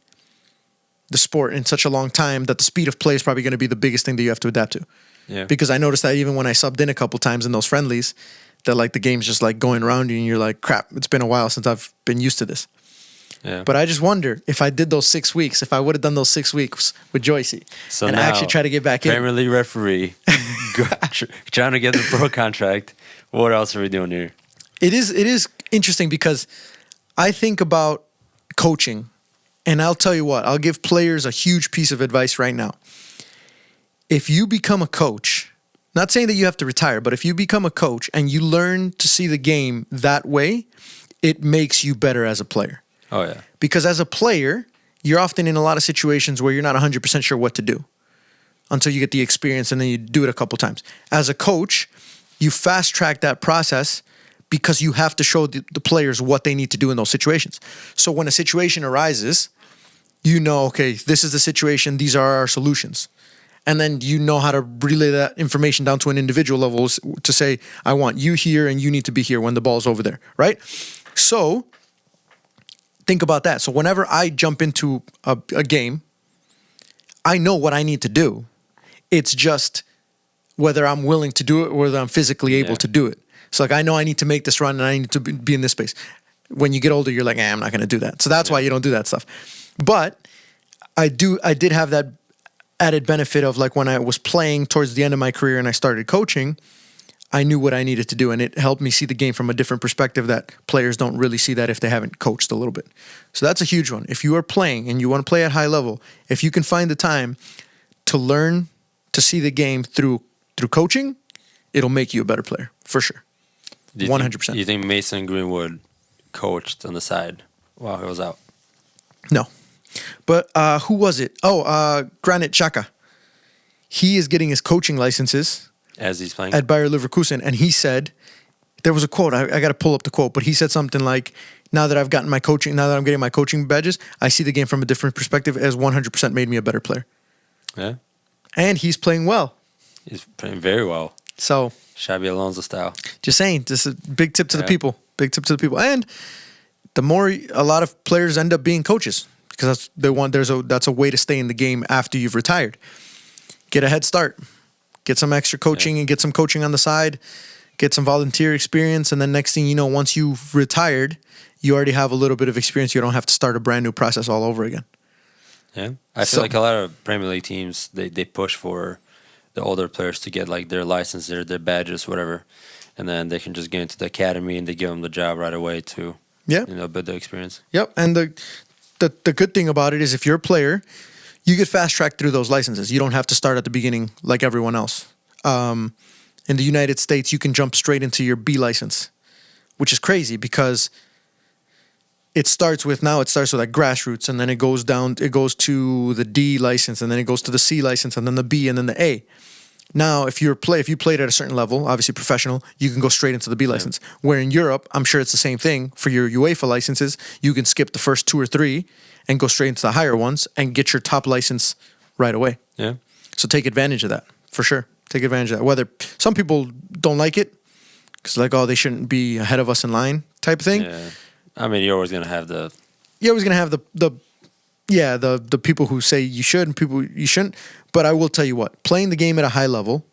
the sport in such a long time that the speed of play is probably going to be the biggest thing that you have to adapt to. Yeah. Because I noticed that even when I subbed in a couple times in those friendlies, that like the game's just like going around you and you're like, crap, it's been a while since I've been used to this. Yeah. But I just wonder if I did those 6 weeks, if I would have done those 6 weeks with Joycey So and now, actually try to get back in. Premier League referee, trying to get the pro contract. What else are we doing here? It is interesting because I think about coaching, and I'll tell you what, I'll give players a huge piece of advice right now. If you become a coach, not saying that you have to retire, but if you become a coach and you learn to see the game that way, it makes you better as a player. Oh, yeah. Because as a player, you're often in a lot of situations where you're not 100% sure what to do until you get the experience and then you do it a couple times. As a coach, you fast track that process because you have to show the players what they need to do in those situations. So when a situation arises, you know, okay, this is the situation, these are our solutions. And then you know how to relay that information down to an individual level to say, I want you here and you need to be here when the ball's over there, right? So think about that. So whenever I jump into a game, I know what I need to do. It's just whether I'm willing to do it or whether I'm physically able to do it. So like I know I need to make this run and I need to be in this space. When you get older, you're like, I'm not going to do that. So that's why you don't do that stuff. But I did have that added benefit of like when I was playing towards the end of my career and I started coaching, I knew what I needed to do, and it helped me see the game from a different perspective that players don't really see that if they haven't coached a little bit. So that's a huge one. If you are playing and you want to play at high level, if you can find the time to learn to see the game through coaching, it'll make you a better player, for sure. 100%. Do you think Mason Greenwood coached on the side while he was out? No. But who was it? Granit Xhaka. He is getting his coaching licenses as he's playing at Bayer Leverkusen, and he said, there was a quote, I got to pull up the quote, but he said something like, now that I'm getting my coaching badges, I see the game from a different perspective. It has 100% made me a better player. Yeah. And he's playing well. He's playing very well. So Xabi Alonso style. Just saying, this is a big tip to the people. Big tip to the people. And the more a lot of players end up being coaches, because that's a way to stay in the game after you've retired. Get a head start. Get some extra coaching and get some coaching on the side. Get some volunteer experience, and then next thing you know, once you've retired, you already have a little bit of experience. You don't have to start a brand new process all over again. Yeah, I feel like a lot of Premier League teams they push for the older players to get like their license, their badges, whatever, and then they can just get into the academy and they give them the job right away to build the experience. Yep, and the good thing about it is if you're a player, you get fast tracked through those licenses. You don't have to start at the beginning like everyone else. In the United States, you can jump straight into your B license, which is crazy because it starts with like grassroots, and then it goes to the D license, and then it goes to the C license, and then the B, and then the A. Now, if you played at a certain level, obviously professional, you can go straight into the B license. Where in Europe, I'm sure it's the same thing. For your UEFA licenses, you can skip the first 2 or 3 and go straight into the higher ones and get your top license right away. Yeah. So take advantage of that, for sure. Take advantage of that. Whether some people don't like it, because like, they shouldn't be ahead of us in line type of thing. Yeah. I mean, you're always going to have the... You're always going to have the people who say you should and people you shouldn't. But I will tell you what, playing the game at a high level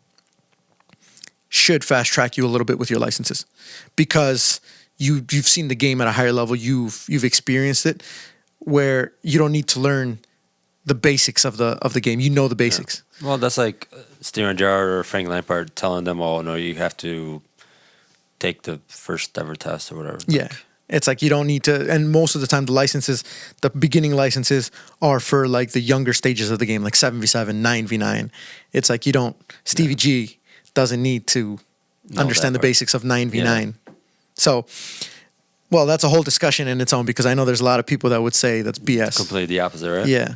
should fast track you a little bit with your licenses, because you've seen the game at a higher level. You've experienced it, where you don't need to learn the basics of the game. You know the basics. Yeah. Well, that's like Steven Gerrard or Frank Lampard telling them, "Oh no, you have to take the first ever test or whatever." Yeah. It's like you don't need to, and most of the time the beginning licenses are for like the younger stages of the game, like 7v7, 9v9. It's like Stevie G doesn't need to understand the basics of 9v9. Yeah. So, well, that's a whole discussion in its own, because I know there's a lot of people that would say that's BS. Completely the opposite, right? Yeah.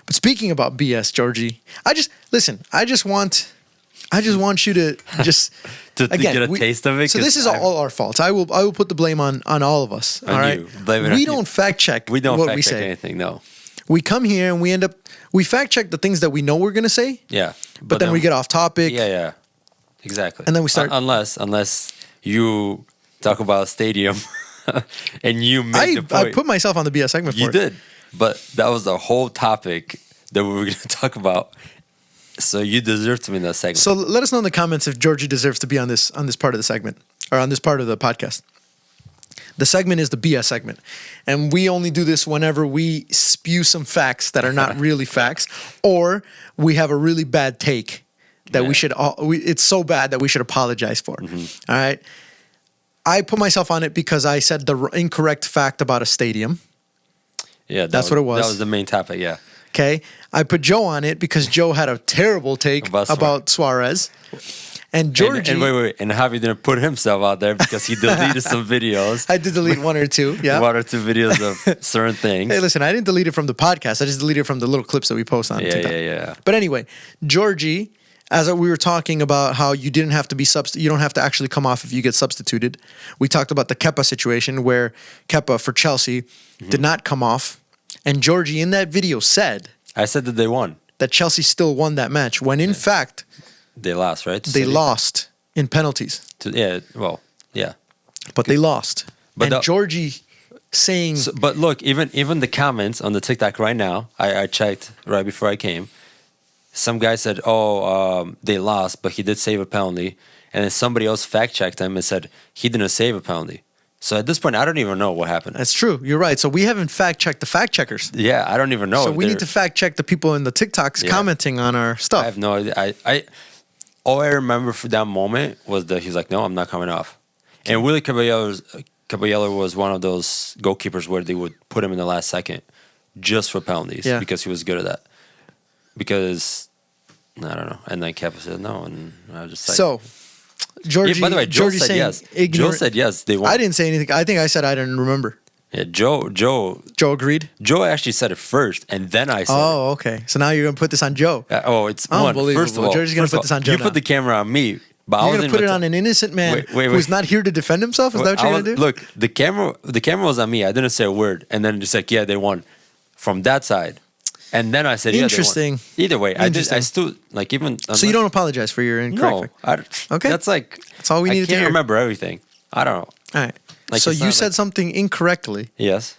But speaking about BS, Georgie, I just want you to just to get a taste of it. So this is all our fault. I will put the blame on all of us. All right, we don't fact check. We don't what fact we check say. anything. No, we come here and we fact check the things that we know we're gonna say. Yeah, but then we get off topic. Yeah. Exactly. And then we start. Unless you talk about a stadium and you make the point. I put myself on the BS segment for You it. did. But that was the whole topic that we were going to talk about. So you deserve to be in that segment. So let us know in the comments if Georgie deserves to be on this part of the segment, or on this part of the podcast. The segment is the BS segment. And we only do this whenever we spew some facts that are not really facts, or we have a really bad take that we should, it's so bad that we should apologize for. All right. I put myself on it because I said the incorrect fact about a stadium. Yeah, that's what it was. That was the main topic, yeah. Okay. I put Joe on it because Joe had a terrible take about Suarez. And Georgie... And wait. And Javi didn't put himself out there because he deleted some videos. I did delete one or two, yeah. 1 or 2 videos of certain things. Hey, listen, I didn't delete it from the podcast. I just deleted it from the little clips that we post on TikTok. Yeah. But anyway, Georgie, as we were talking about how you didn't have to be you don't have to actually come off if you get substituted. We talked about the Kepa situation where Kepa for Chelsea did not come off. And Georgie in that video said... I said that they won. That Chelsea still won that match, when in fact... They lost, right? They lost in penalties. Yeah. But they lost. But and Georgie saying... but look, even the comments on the TikTok right now, I checked right before I came. Some guy said, they lost, but he did save a penalty. And then somebody else fact-checked him and said he didn't save a penalty. So at this point, I don't even know what happened. That's true. You're right. So we haven't fact-checked the fact-checkers. Yeah, I don't even know. So we need to fact-check the people in the TikToks commenting on our stuff. I have no idea. All I remember for that moment was that he's like, no, I'm not coming off. And Willie Caballero was one of those goalkeepers where they would put him in the last second just for penalties because he was good at that. Because, I don't know. And then Kepa said no, and I was just like... So... Georgie, by the way, Joe said yes. Joe said yes. They won. I didn't say anything. I think I said I didn't remember. Yeah, Joe agreed. Joe actually said it first, and then I said it. Oh, okay. So now you're gonna put this on Joe. It's one. First of all, Georgie's gonna put this on Joe. You put the camera on me, but you're gonna put it on an innocent man who's not here to defend himself. Is that what you're gonna do? Look, the camera was on me. I didn't say a word, and then just like, yeah, they won from that side. And then I said, interesting. Yeah, they won. Either way, I still like even. So you don't apologize for your incorrect. No, okay. That's all we need to hear. I can't remember everything. I don't know. All right. Like so you said something incorrectly. Yes.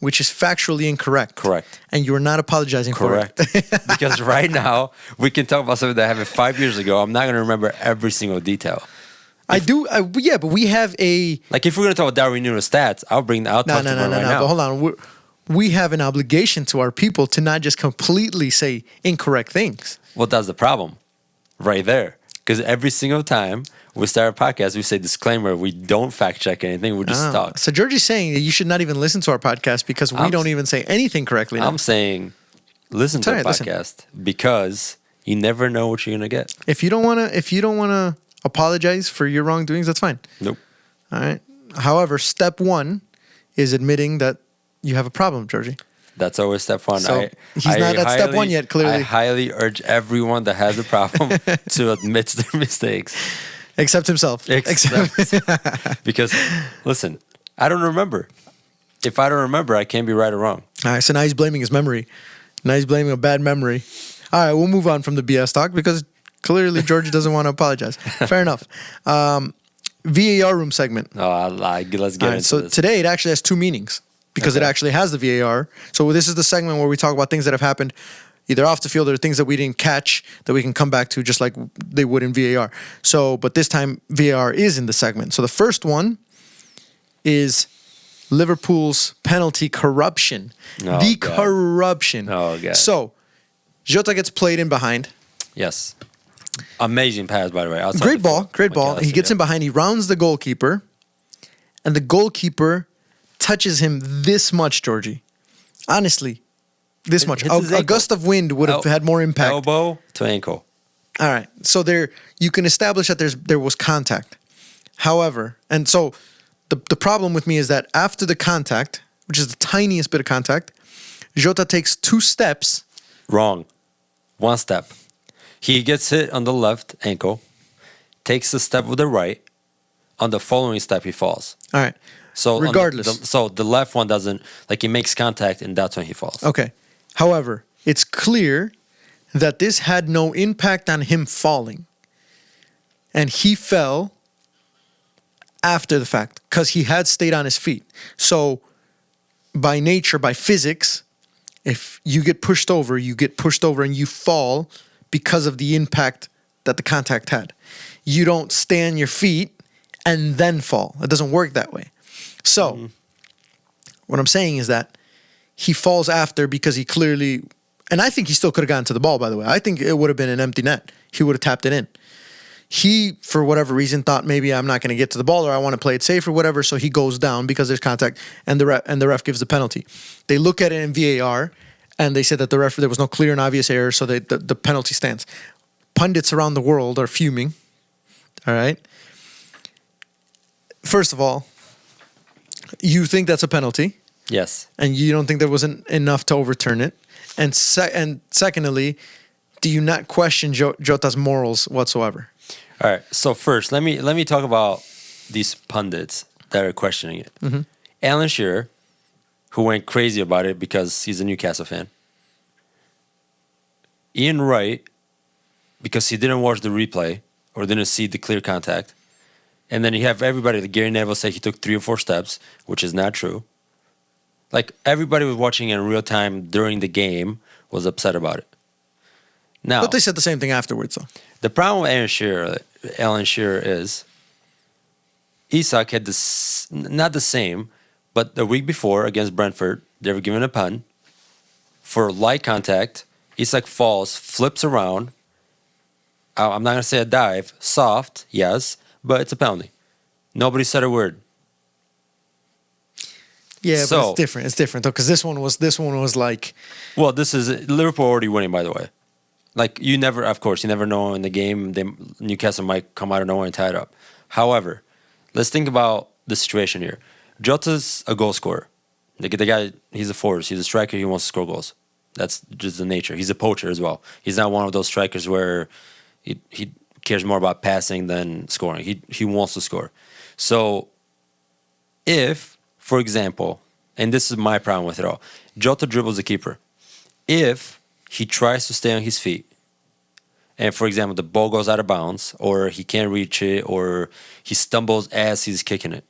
Which is factually incorrect. Correct. And you are not apologizing for it. Because right now we can talk about something that happened 5 years ago. I'm not going to remember every single detail. But we have a... Like if we're going to talk about Darwin Nunes stats, I'll talk to them right now. But hold on. We have an obligation to our people to not just completely say incorrect things. Well, that's the problem right there. Because every single time we start a podcast, we say disclaimer, we don't fact check anything, we just talk. So Georgie's saying that you should not even listen to our podcast because we don't even say anything correctly. I'm saying listen to the podcast because you never know what you're going to get. If you don't want to apologize for your wrongdoings, that's fine. Nope. All right. However, step 1 is admitting that you have a problem, Georgie. That's always step 1. So he's not at step 1 yet, clearly. I highly urge everyone that has a problem to admit their mistakes. Except himself. Because, listen, I don't remember. If I don't remember, I can't be right or wrong. All right, so now he's blaming his memory. Now he's blaming a bad memory. All right, we'll move on from the BS talk because clearly Georgie doesn't want to apologize. Fair enough. VAR room segment. Let's get into this. So today it actually has 2 meanings because it actually has the VAR. So this is the segment where we talk about things that have happened either off the field or things that we didn't catch that we can come back to just like they would in VAR. So, but this time VAR is in the segment. So the first one is Liverpool's penalty corruption. Corruption. Oh, God. So Jota gets played in behind. Yes. Amazing pass, by the way. Great ball. He gets in behind. He rounds the goalkeeper. And the goalkeeper touches him this much, Georgie. Honestly, this much. A gust of wind would have had more impact. Elbow to ankle. All right. So you can establish that there was contact. However, and so the problem with me is that after the contact, which is the tiniest bit of contact, Jota takes 2 steps. Wrong. 1 step. He gets hit on the left ankle, takes a step with the right. On the following step, he falls. All right. So regardless. So the left one doesn't, like he makes contact and that's when he falls. Okay. However, it's clear that this had no impact on him falling. and he fell after the fact because he had stayed on his feet. So by nature, by physics, if you get pushed over and you fall because of the impact that the contact had. You don't stay on your feet and then fall. It doesn't work that way. So what I'm saying is that he falls after because he clearly, and I think he still could have gotten to the ball, by the way. I think it would have been an empty net. He would have tapped it in. He, for whatever reason, thought maybe I'm not going to get to the ball or I want to play it safe or whatever, so he goes down because there's contact, and the ref gives the penalty. They look at it in VAR, and they said that there was no clear and obvious error, so the penalty stands. Pundits around the world are fuming, all right? First of all, you think that's a penalty. Yes. And you don't think there wasn't enough to overturn it. And secondly, do you not question Jota's morals whatsoever? All right. So first, let me talk about these pundits that are questioning it. Mm-hmm. Alan Shearer, who went crazy about it because he's a Newcastle fan. Ian Wright, because he didn't watch the replay or didn't see the clear contact. And then you have everybody, like Gary Neville, say he took 3 or 4 steps, which is not true. Like, everybody was watching in real time during the game was upset about it. Now, But they said the same thing afterwards, though. the problem with Alan Shearer is Isak had not the same, but the week before against Brentford, they were given a pen for light contact. Isak falls, flips around. I'm not going to say a dive. Soft, yes, but it's a penalty. Nobody said a word. Yeah, but it's different. It's different though, because this one was like. Well, this is Liverpool already winning, by the way. Like, you never know in the game. Newcastle might come out of nowhere and tie it up. However, let's think about the situation here. Jota's a goal scorer. The guy, he's a forward. He's a striker. He wants to score goals. That's just the nature. He's a poacher as well. He's not one of those strikers where he cares more about passing than scoring. He wants to score. So, if, for example, and this is my problem with it all, Jota dribbles the keeper. If he tries to stay on his feet, and for example, the ball goes out of bounds, or he can't reach it, or he stumbles as he's kicking it,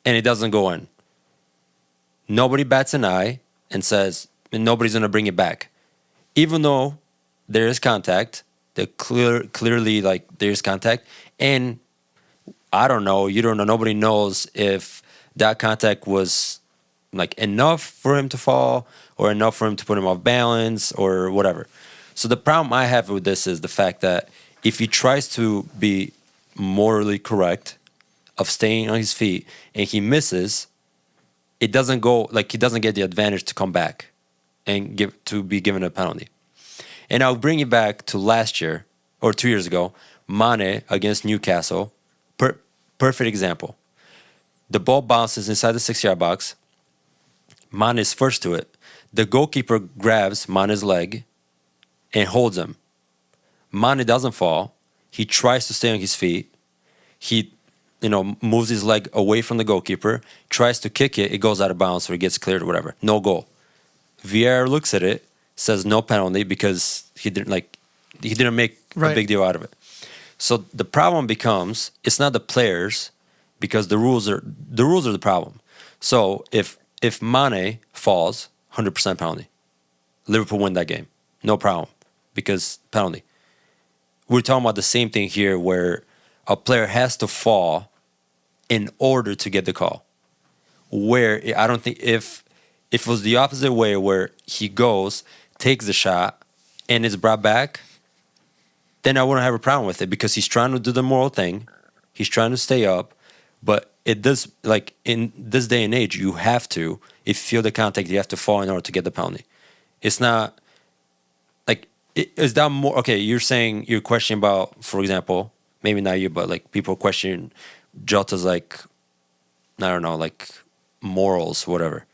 and it doesn't go in, nobody bats an eye and says, and nobody's going to bring it back. Even though there is contact, clearly, like, there's contact, and I don't know, you don't know, nobody knows if that contact was, like, enough for him to fall or enough for him to put him off balance or whatever. So the problem I have with this is the fact that if he tries to be morally correct of staying on his feet and he misses, it doesn't go, like, he doesn't get the advantage to come back and be given a penalty. And I'll bring it back to last year or 2 years ago, Mane against Newcastle. Perfect example. The ball bounces inside the 6-yard box. Mane is first to it. The goalkeeper grabs Mane's leg and holds him. Mane doesn't fall. He tries to stay on his feet. He, moves his leg away from the goalkeeper, tries to kick it. It goes out of bounds or it gets cleared or whatever. No goal. Vieira looks at it, says no penalty because he didn't make a big deal out of it. So the problem becomes, it's not the players, because the rules are the problem. So if Mane falls, 100% penalty. Liverpool win that game. No problem. Because penalty. We're talking about the same thing here where a player has to fall in order to get the call. Where I don't think if it was the opposite way where he goes, takes the shot, and is brought back, then I wouldn't have a problem with it because he's trying to do the moral thing. He's trying to stay up. But it does, like, in this day and age, you have to, if you feel the contact, you have to fall in order to get the penalty. It's not, like, is that more, okay, you're questioning about, for example, maybe not you, but, like, people question Jota's, like, I don't know, like, morals, whatever.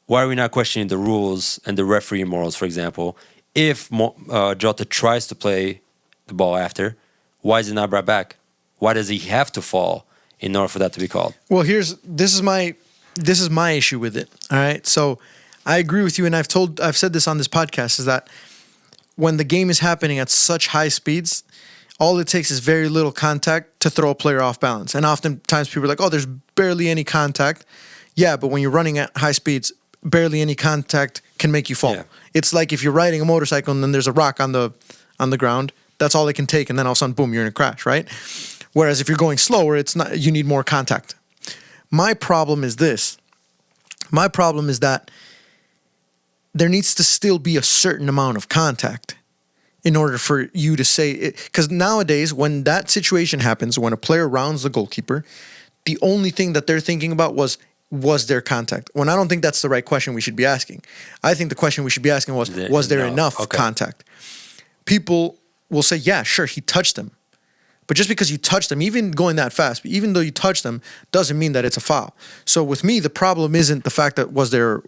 Why are we not questioning the rules and the referee morals, for example? If Jota tries to play the ball after, why is it not brought back? Why does he have to fall in order for that to be called? Well, this is my issue with it. All right. So I agree with you, and I've said this on this podcast, is that when the game is happening at such high speeds, all it takes is very little contact to throw a player off balance. And oftentimes people are like, oh, there's barely any contact. Yeah, but when you're running at high speeds, barely any contact can make you fall. Yeah. It's like if you're riding a motorcycle and then there's a rock on the ground, that's all it can take, and then all of a sudden, boom, you're in a crash, right? Whereas if you're going slower, it's not. You need more contact. My problem is this. My problem is that there needs to still be a certain amount of contact in order for you to say it. Because nowadays, when that situation happens, when a player rounds the goalkeeper, the only thing that they're thinking about was there contact? When I don't think that's the right question we should be asking. I think the question we should be asking was there enough contact? People will say, yeah, sure, he touched him. But just because you touched them, even going that fast, even though you touched them, doesn't mean that it's a foul. So with me, the problem isn't the fact that was there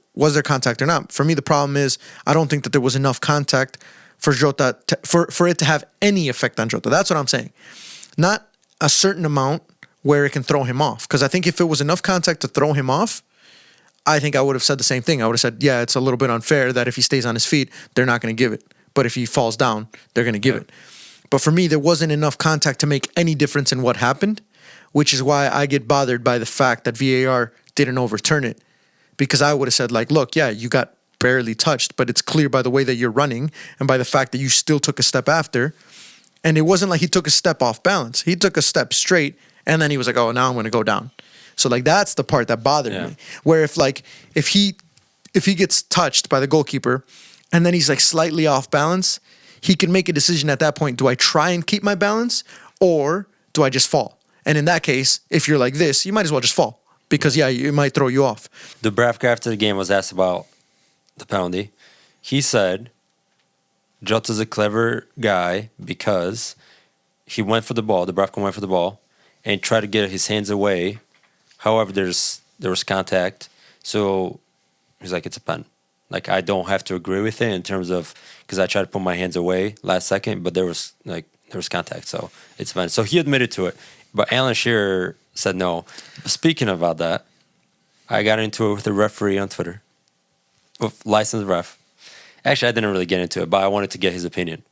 contact or not. For me, the problem is I don't think that there was enough contact for Jota for it to have any effect on Jota. That's what I'm saying. Not a certain amount where it can throw him off. Because I think if it was enough contact to throw him off, I think I would have said the same thing. I would have said, yeah, it's a little bit unfair that if he stays on his feet, they're not going to give it. But if he falls down, they're going to give it. But for me, there wasn't enough contact to make any difference in what happened, which is why I get bothered by the fact that VAR didn't overturn it. Because I would have said, like, look, yeah, you got barely touched, but it's clear by the way that you're running and by the fact that you still took a step after. And it wasn't like he took a step off balance. He took a step straight, and then he was like, oh, now I'm going to go down. So, like, that's the part that bothered me. Where if he gets touched by the goalkeeper and then he's, like, slightly off balance, he can make a decision at that point. Do I try and keep my balance or do I just fall? And in that case, if you're like this, you might as well just fall because, yeah, it might throw you off. Dubravka after the game was asked about the penalty. He said, Jota's a clever guy because he went for the ball, Dubravka went for the ball, and tried to get his hands away. However, there was contact. So he's like, it's a pen. Like, I don't have to agree with it in terms of, because I tried to put my hands away last second, but there was contact, so it's fine. So he admitted to it, but Alan Shearer said no. Speaking about that, I got into it with the referee on Twitter, with licensed ref. Actually, I didn't really get into it, but I wanted to get his opinion.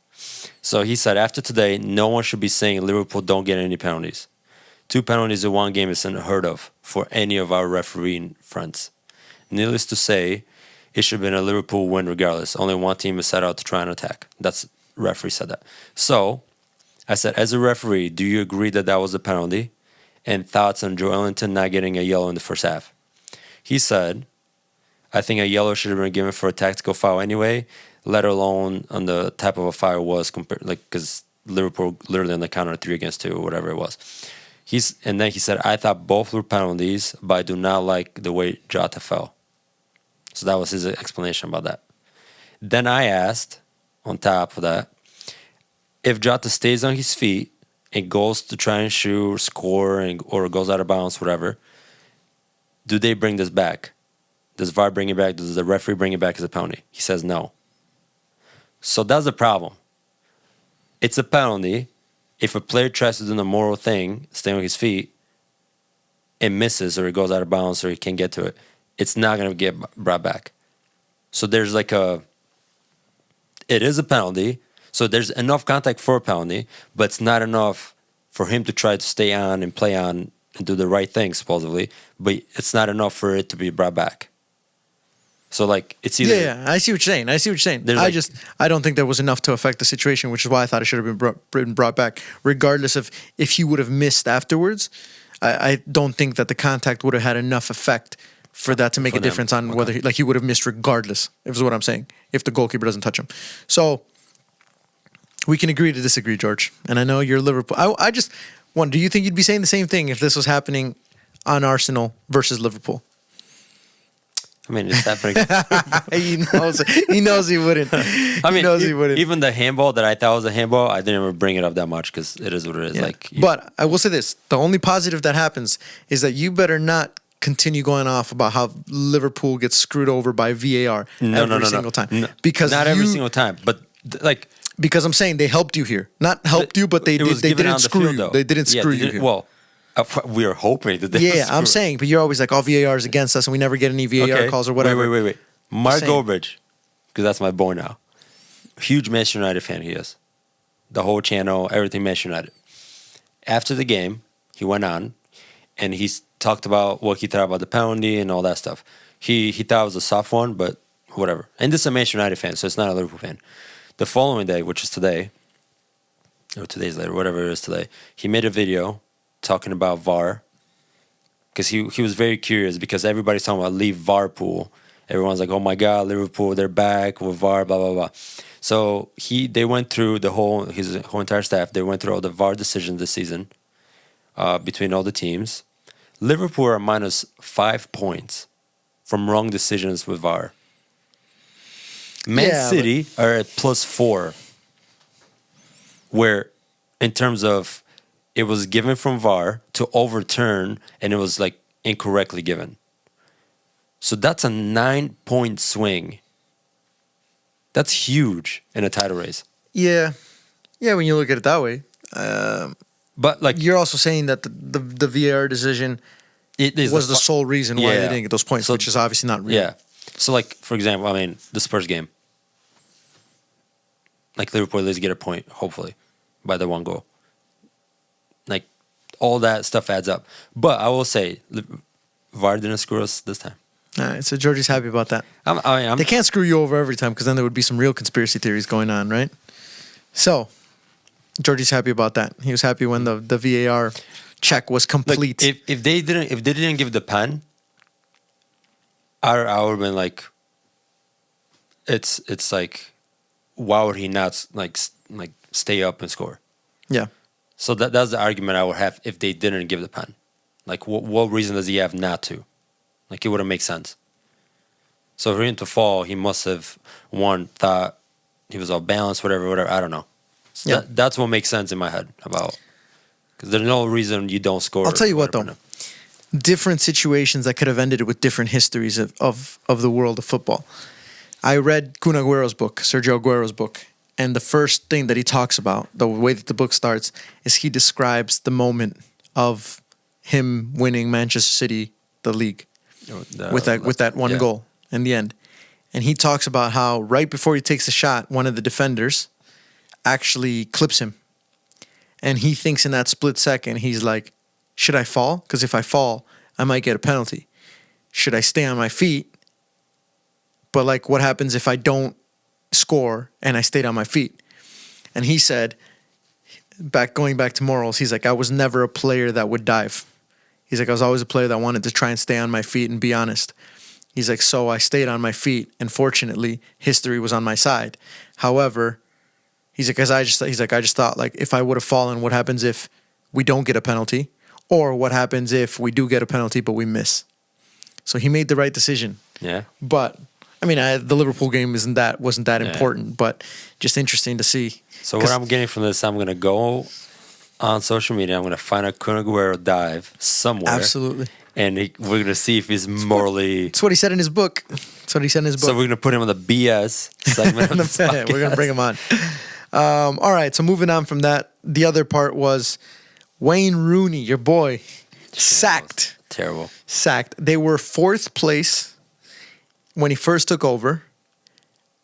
So he said, after today, no one should be saying Liverpool don't get any penalties. 2 penalties in one game is unheard of for any of our refereeing friends. Needless to say, it should have been a Liverpool win regardless. Only one team is set out to try and attack. That's referee said that. So I said, as a referee, do you agree that that was a penalty? And thoughts on Joe Ellington not getting a yellow in the first half? He said, I think a yellow should have been given for a tactical foul anyway, let alone on the type of a foul it was, because Liverpool literally on the counter 3-2 or whatever it was. And then he said, I thought both were penalties, but I do not like the way Jota fell. So that was his explanation about that. Then I asked, on top of that, if Jota stays on his feet and goes to try and shoot, score, or goes out of bounds, whatever, do they bring this back? Does VAR bring it back? Does the referee bring it back as a penalty? He says no. So that's the problem. It's a penalty if a player tries to do the moral thing, stay on his feet, and misses, or he goes out of bounds, or he can't get to it. It's not going to get brought back. So there's it is a penalty. So there's enough contact for a penalty, but it's not enough for him to try to stay on and play on and do the right thing, supposedly. But it's not enough for it to be brought back. So, like, it's either... Yeah, I see what you're saying. I don't think there was enough to affect the situation, which is why I thought it should have been brought back. Regardless of if he would have missed afterwards, I don't think that the contact would have had enough effect for that to make a difference on whether he would have missed regardless, is what I'm saying, if the goalkeeper doesn't touch him. So we can agree to disagree, George. And I know you're Liverpool. I just wonder, do you think you'd be saying the same thing if this was happening on Arsenal versus Liverpool? I mean, it's happening. He knows he wouldn't. He wouldn't. Even the handball that I thought was a handball, I didn't even bring it up that much because it is what it is. Yeah. But I will say this. The only positive that happens is that you better not continue going off about how Liverpool gets screwed over by VAR every single time. No, because not every single time, but because I'm saying they helped you here. Not helped you, but they didn't screw you. They didn't screw you here. Well, we are hoping that they I'm saying, but you're always like, oh, VAR is against us and we never get any VAR calls or whatever. Wait. Mark Goldbridge, because that's my boy now. Huge Manchester United fan he is. the whole channel, everything Manchester United. After the game, he went on and he talked about what he thought about the penalty and all that stuff. He thought it was a soft one, but whatever. And this is a Manchester United fan, so it's not a Liverpool fan. The following day, which is today, or 2 days later, whatever it is today, he made a video talking about VAR because he was very curious because everybody's talking about leave VARpool. Everyone's like, oh my God, Liverpool, they're back with VAR, blah, blah, blah. So they went through his whole entire staff, they went through all the VAR decisions this season between all the teams. Liverpool are minus 5 points from wrong decisions with VAR. Man City are at +4, where in terms of it was given from VAR to overturn and it was like incorrectly given. So that's a 9-point swing. That's huge in a title race. Yeah. Yeah, when you look at it that way. But like you're also saying that the VAR decision was the sole reason why they didn't get those points, which is obviously not real. Yeah. So like, for example, I mean, the Spurs game. Like Liverpool at least get a point, hopefully, by the 1 goal. Like, all that stuff adds up. But I will say, VAR didn't screw us this time. All right, so Georgie's happy about that. I'm they can't screw you over every time because then there would be some real conspiracy theories going on, right? So, Georgie's happy about that. He was happy when the VAR check was complete. Like, if they didn't give the pen, I would have been like, it's like, why would he not like stay up and score? Yeah. So that's the argument I would have if they didn't give the pen. Like, what reason does he have not to? Like, it wouldn't make sense. So for him to fall, he must have, thought he was off balance, whatever, I don't know. So Yeah. that's what makes sense in my head about, because there's no reason you don't score. I'll tell you what, though. Different situations that could have ended with different histories of the world of football. I read Kun Agüero's book, Sergio Aguero's book, and the first thing that he talks about, the way that the book starts, is he describes the moment of him winning Manchester City the league with that one goal in the end. And he talks about how right before he takes the shot, one of the defenders actually clips him. And he thinks in that split second, he's like, should I fall? Because if I fall, I might get a penalty. Should I stay on my feet? But like, what happens if I don't score and I stayed on my feet? And he said, going back to morals, he's like, I was never a player that would dive. He's like, I was always a player that wanted to try and stay on my feet and be honest. He's like, so I stayed on my feet, and fortunately, history was on my side. However, he's like, I just thought, like, if I would have fallen, what happens if we don't get a penalty? Or what happens if we do get a penalty but we miss? So he made the right decision. Yeah. But I mean, the Liverpool game wasn't that important, but just interesting to see. So what I'm getting from this, I'm going to go on social media. I'm going to find a Kun Agüero dive somewhere. Absolutely. And we're going to see if he's morally... That's what he said in his book. So we're going to put him on the BS segment of this podcast. We're going to bring him on. All right, so moving on from that, the other part was Wayne Rooney, your boy, sacked. Terrible. Sacked. They were 4th place when he first took over,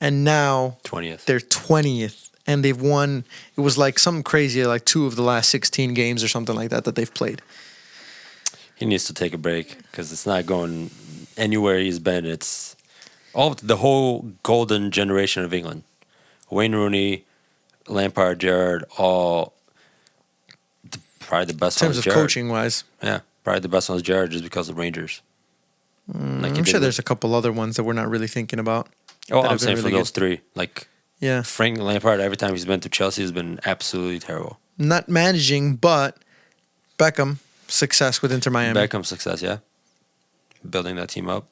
and now 20th. They're 20th. And they've won, it was like something crazy, like 2 of the last 16 games or something like that they've played. He needs to take a break because it's not going anywhere he's been. It's the whole golden generation of England. Wayne Rooney, Lampard, Gerrard, all probably the best in one. terms of coaching-wise. Yeah, probably the best one was Gerrard just because of Rangers. I'm sure there's a couple other ones that we're not really thinking about. Oh, I'm saying really for those 3. Like, yeah, Frank Lampard, every time he's been to Chelsea, has been absolutely terrible. Not managing, but Beckham, success with Inter Miami. Beckham's success, yeah. Building that team up.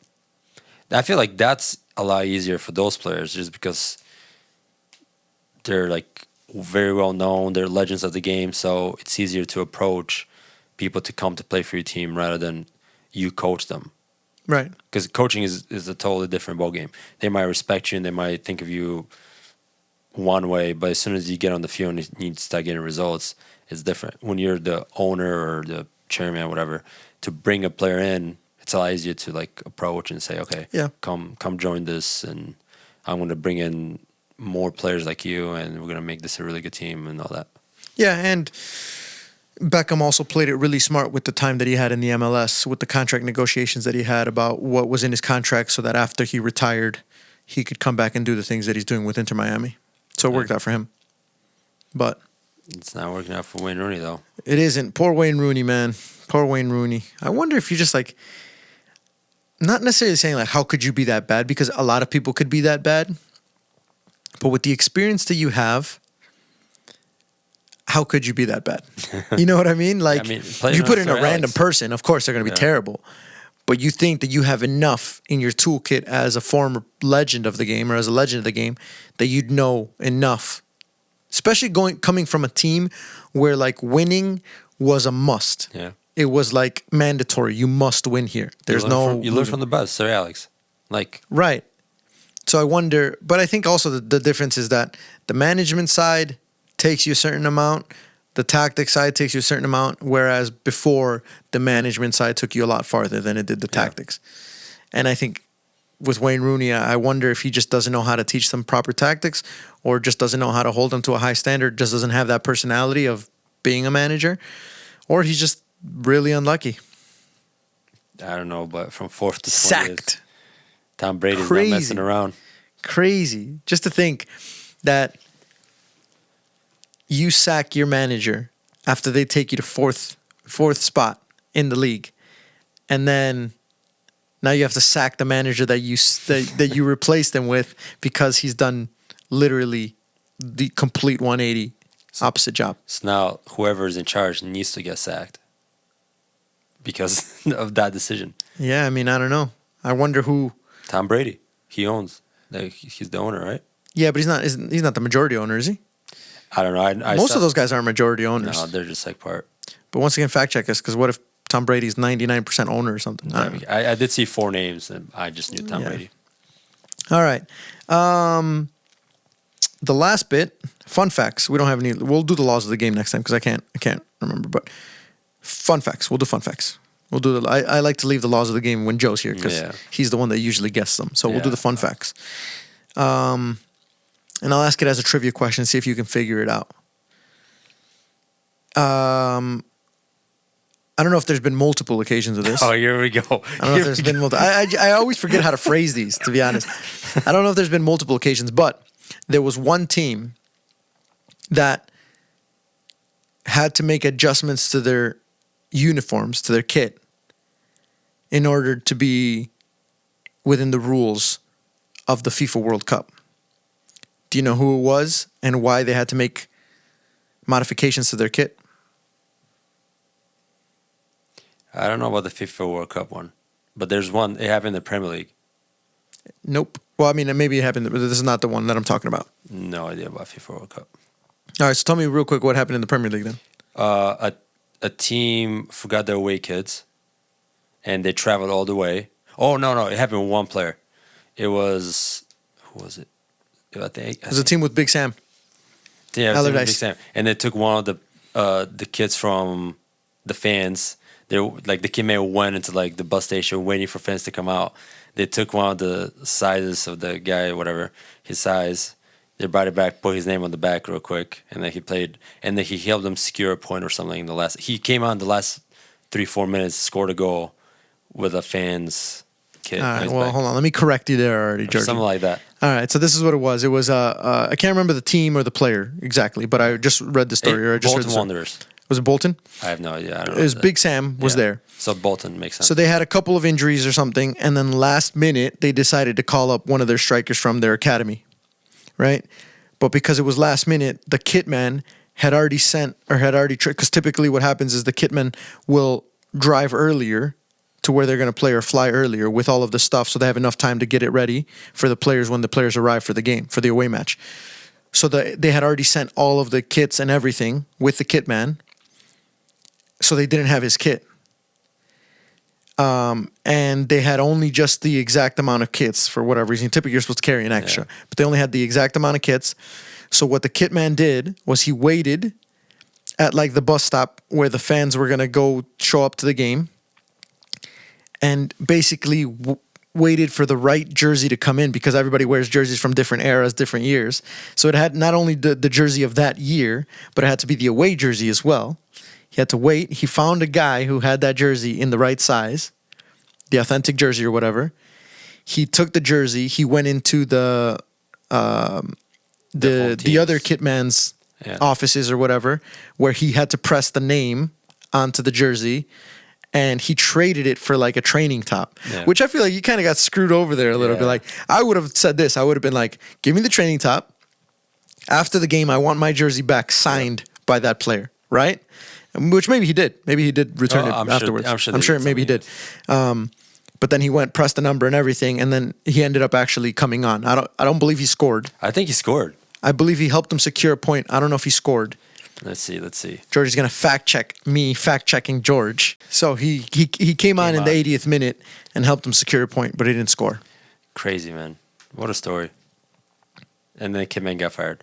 I feel like that's a lot easier for those players just because they're like very well known. They're legends of the game, so it's easier to approach people to come to play for your team rather than you coach them. Right. Because coaching is a totally different ballgame. They might respect you and they might think of you one way, but as soon as you get on the field and you start getting results, it's different. When you're the owner or the chairman, whatever, to bring a player in, it's a lot easier to like approach and say, okay, yeah, come join this, and I'm going to bring in more players like you, and we're gonna make this a really good team and all that. Yeah, and Beckham also played it really smart with the time that he had in the MLS, with the contract negotiations that he had about what was in his contract, so that after he retired, he could come back and do the things that he's doing with Inter Miami. So it worked out for him. But it's not working out for Wayne Rooney, though. It isn't. Poor Wayne Rooney, man. Poor Wayne Rooney. I wonder if you just like, not necessarily saying like, how could you be that bad? Because a lot of people could be that bad. But with the experience that you have, how could you be that bad? You know what I mean? Like, you put in a random person, of course they're going to be terrible. But you think that you have enough in your toolkit as a former legend of the game or as a legend of the game that you'd know enough. Especially coming from a team where like winning was a must. Yeah. It was like mandatory. You must win here. There's you learn from the best, Sir Alex. Like right. So I wonder, but I think also the difference is that the management side takes you a certain amount, the tactics side takes you a certain amount, whereas before the management side took you a lot farther than it did the tactics. And I think with Wayne Rooney, I wonder if he just doesn't know how to teach them proper tactics or just doesn't know how to hold them to a high standard, just doesn't have that personality of being a manager, or he's just really unlucky. I don't know, but from 4th to 20th, sacked. Tom Brady's not messing around. Crazy. Just to think that you sack your manager after they take you to fourth spot in the league, and then now you have to sack the manager that you replaced them with because he's done literally the complete 180 opposite job. So now whoever's in charge needs to get sacked because of that decision. Yeah, I mean, I don't know. I wonder who. Tom Brady. He owns. Like, he's the owner, right? Yeah, but he's not the majority owner, is he? I don't know. Most of those guys aren't majority owners. No, they're just like part. But once again, fact check us, because what if Tom Brady's 99% owner or something? I did see 4 names, and I just knew Tom Brady. All right. The last bit, fun facts. We don't have any. We'll do the laws of the game next time because I can't remember. But fun facts. We'll do fun facts. We'll do the. I like to leave the laws of the game when Joe's here because he's the one that usually guesses them. So we'll do the fun facts. And I'll ask it as a trivia question, see if you can figure it out. I don't know if there's been multiple occasions of this. Oh, here we go. I don't know if there's been multiple. I always forget how to phrase these, to be honest. I don't know if there's been multiple occasions, but there was one team that had to make adjustments to their uniforms, to their kit, in order to be within the rules of the FIFA World Cup. Do you know who it was and why they had to make modifications to their kit? I don't know about the FIFA World Cup one, but there's one they have in the Premier League. Nope. Well, I mean, maybe it happened, but this is not the one that I'm talking about. No idea about FIFA World Cup. All right, so tell me real quick what happened in the Premier League then. A team forgot their away kids, and they traveled all the way. Oh, no, it happened with one player. It was, who was it? I think it was a team with Big Sam. Yeah, it was a team with Big Sam. And they took one of the kids from the fans. They like the kid may have went into like the bus station waiting for fans to come out. They took one of the sizes of the guy, whatever, his size. They brought it back, put his name on the back real quick, and then he played. And then he helped them secure a point or something in the last. He came on the last 3-4 minutes, scored a goal with a fan's kid. All right, well, hold on. Let me correct you there already, Jordan. Something like that. All right, so this is what it was. It was I can't remember the team or the player exactly, but I just read the story. Or I just Bolton read Wanderers. Was it Bolton? I have no idea. I don't know. It was Big Sam was there. So Bolton makes sense. So they had a couple of injuries or something, and then last minute they decided to call up one of their strikers from their academy, right? But because it was last minute, the kit man had already because typically what happens is the kit man will drive earlier to where they're going to play or fly earlier with all of the stuff so they have enough time to get it ready for the players when the players arrive for the game, for the away match. So they had already sent all of the kits and everything with the kit man, so they didn't have his kit. And they had only just the exact amount of kits for whatever reason. Typically, you're supposed to carry an extra, but they only had the exact amount of kits. So what the kit man did was he waited at like the bus stop where the fans were going to go show up to the game, and basically waited for the right jersey to come in because everybody wears jerseys from different eras, different years. So it had not only the jersey of that year, but it had to be the away jersey as well. He had to wait. He found a guy who had that jersey in the right size, the authentic jersey or whatever. He took the jersey. He went into the other kitman's offices or whatever, where he had to press the name onto the jersey, and he traded it for like a training top, which I feel like you kind of got screwed over there a little bit. Like, I would have said this. I would have been like, give me the training top. After the game, I want my jersey back signed by that player, right? Which maybe he did. Maybe he did return it afterwards. I'm sure maybe he did. But then he went, pressed the number and everything, and then he ended up actually coming on. I don't believe he scored. I think he scored. I believe he helped him secure a point. I don't know if he scored. Let's see. George is going to fact-checking George. So he came on in the 80th minute and helped him secure a point, but he didn't score. Crazy, man. What a story. And then Kitman got fired.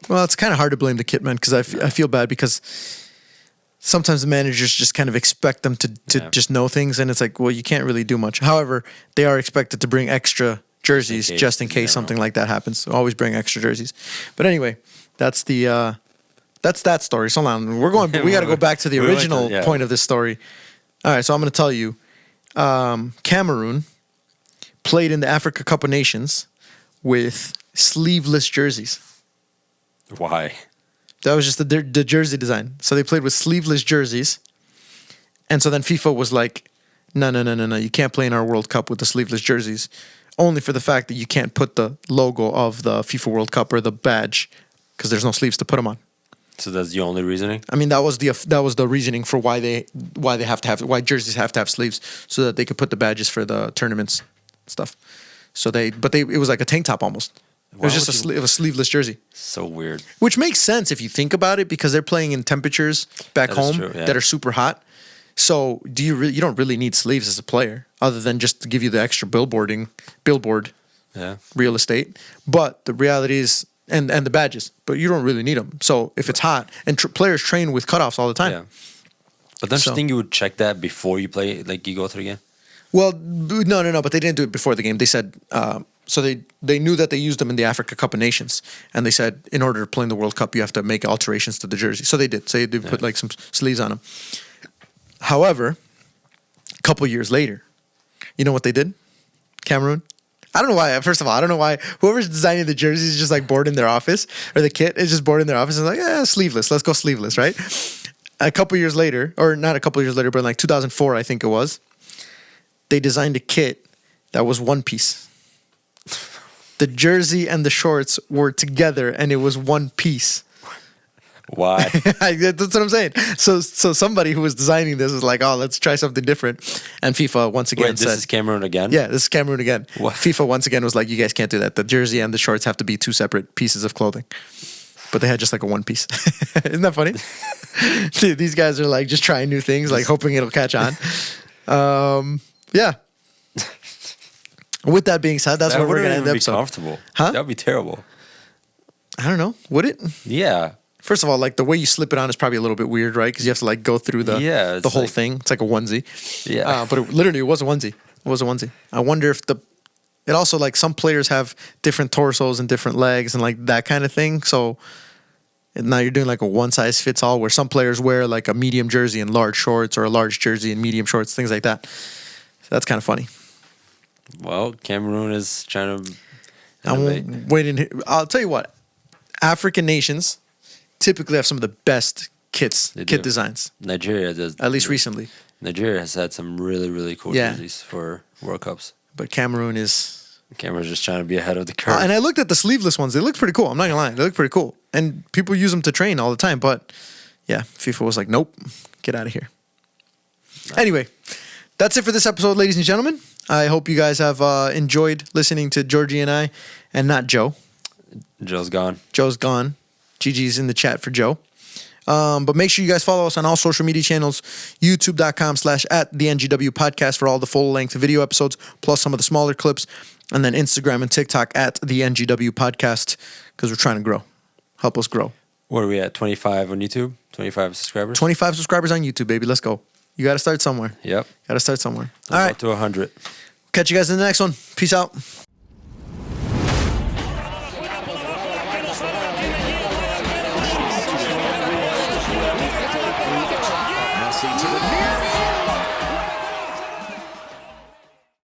Well, it's kind of hard to blame the Kitman because I feel bad because sometimes the managers just kind of expect them to just know things, and it's like, well, you can't really do much. However, they are expected to bring extra jerseys just in case something like that happens. So always bring extra jerseys. But anyway, that's that story. So long. We got to go back to the original point of this story. All right, so I'm going to tell you, Cameroon played in the Africa Cup of Nations with sleeveless jerseys. Why? That was just the jersey design. So they played with sleeveless jerseys. And so then FIFA was like, no, you can't play in our World Cup with the sleeveless jerseys. Only for the fact that you can't put the logo of the FIFA World Cup or the badge because there's no sleeves to put them on. So that's the only reasoning? I mean, that was the reasoning for why jerseys have to have sleeves so that they could put the badges for the tournaments and stuff. So it was like a tank top almost. It was just a sleeveless jersey. So weird. Which makes sense if you think about it because they're playing in temperatures back home that are super hot. So you don't really need sleeves as a player other than just to give you the extra billboard real estate. But the reality is, and the badges, but you don't really need them. So if it's hot, and players train with cutoffs all the time. Yeah. But don't you think you would check that before you play, like you go through the game? Well, no, but they didn't do it before the game. They said, so they knew that they used them in the Africa Cup of Nations, and they said in order to play in the World Cup, you have to make alterations to the jersey. So they did. So they put like some sleeves on them. However, a couple years later, you know what they did? Cameroon? I don't know why. First of all, I don't know why whoever's designing the jerseys is just like bored in their office, or the kit is just bored in their office and like, sleeveless. Let's go sleeveless, right? A couple years later, or not a couple years later, but in like 2004, I think it was, they designed a kit that was one piece. The jersey and the shorts were together, and it was one piece. Why? That's what I'm saying. So somebody who was designing this is like, oh, let's try something different. And FIFA once again said... this is Cameroon again? Yeah, this is Cameroon again. What? FIFA once again was like, you guys can't do that. The jersey and the shorts have to be two separate pieces of clothing. But they had just like a one piece. Isn't that funny? Dude, these guys are like just trying new things, like hoping it'll catch on. Yeah. With that being said, that's where we're going to end the episode. Comfortable. Huh? That would be terrible. I don't know. Would it? Yeah. First of all, like the way you slip it on is probably a little bit weird, right? Because you have to like go through the whole thing. It's like a onesie. Yeah. But it was a onesie. It was a onesie. I wonder if it also like some players have different torsos and different legs and like that kind of thing. So now you're doing like a one size fits all where some players wear like a medium jersey and large shorts or a large jersey and medium shorts, things like that. So that's kind of funny. Well, Cameroon is trying to... I'm waiting. I'll tell you what. African nations typically have some of the best kit designs. Nigeria does. At least recently. Nigeria has had some really, really cool jerseys for World Cups. But Cameroon's just trying to be ahead of the curve. And I looked at the sleeveless ones. They look pretty cool. I'm not going to lie. They look pretty cool. And people use them to train all the time. But yeah, FIFA was like, nope, get out of here. Anyway, that's it for this episode, ladies and gentlemen. I hope you guys have enjoyed listening to Georgie and I, and not Joe. Joe's gone. Joe's gone. GG's in the chat for Joe. But make sure you guys follow us on all social media channels, youtube.com/@thenegw podcast for all the full-length video episodes, plus some of the smaller clips, and then Instagram and TikTok @thenegw podcast, because we're trying to grow. Help us grow. What are we at, 25 on YouTube? 25 subscribers? 25 subscribers on YouTube, baby. Let's go. You got to start somewhere. Yep. Got to start somewhere. Let's All right. go to 100. Catch you guys in the next one. Peace out.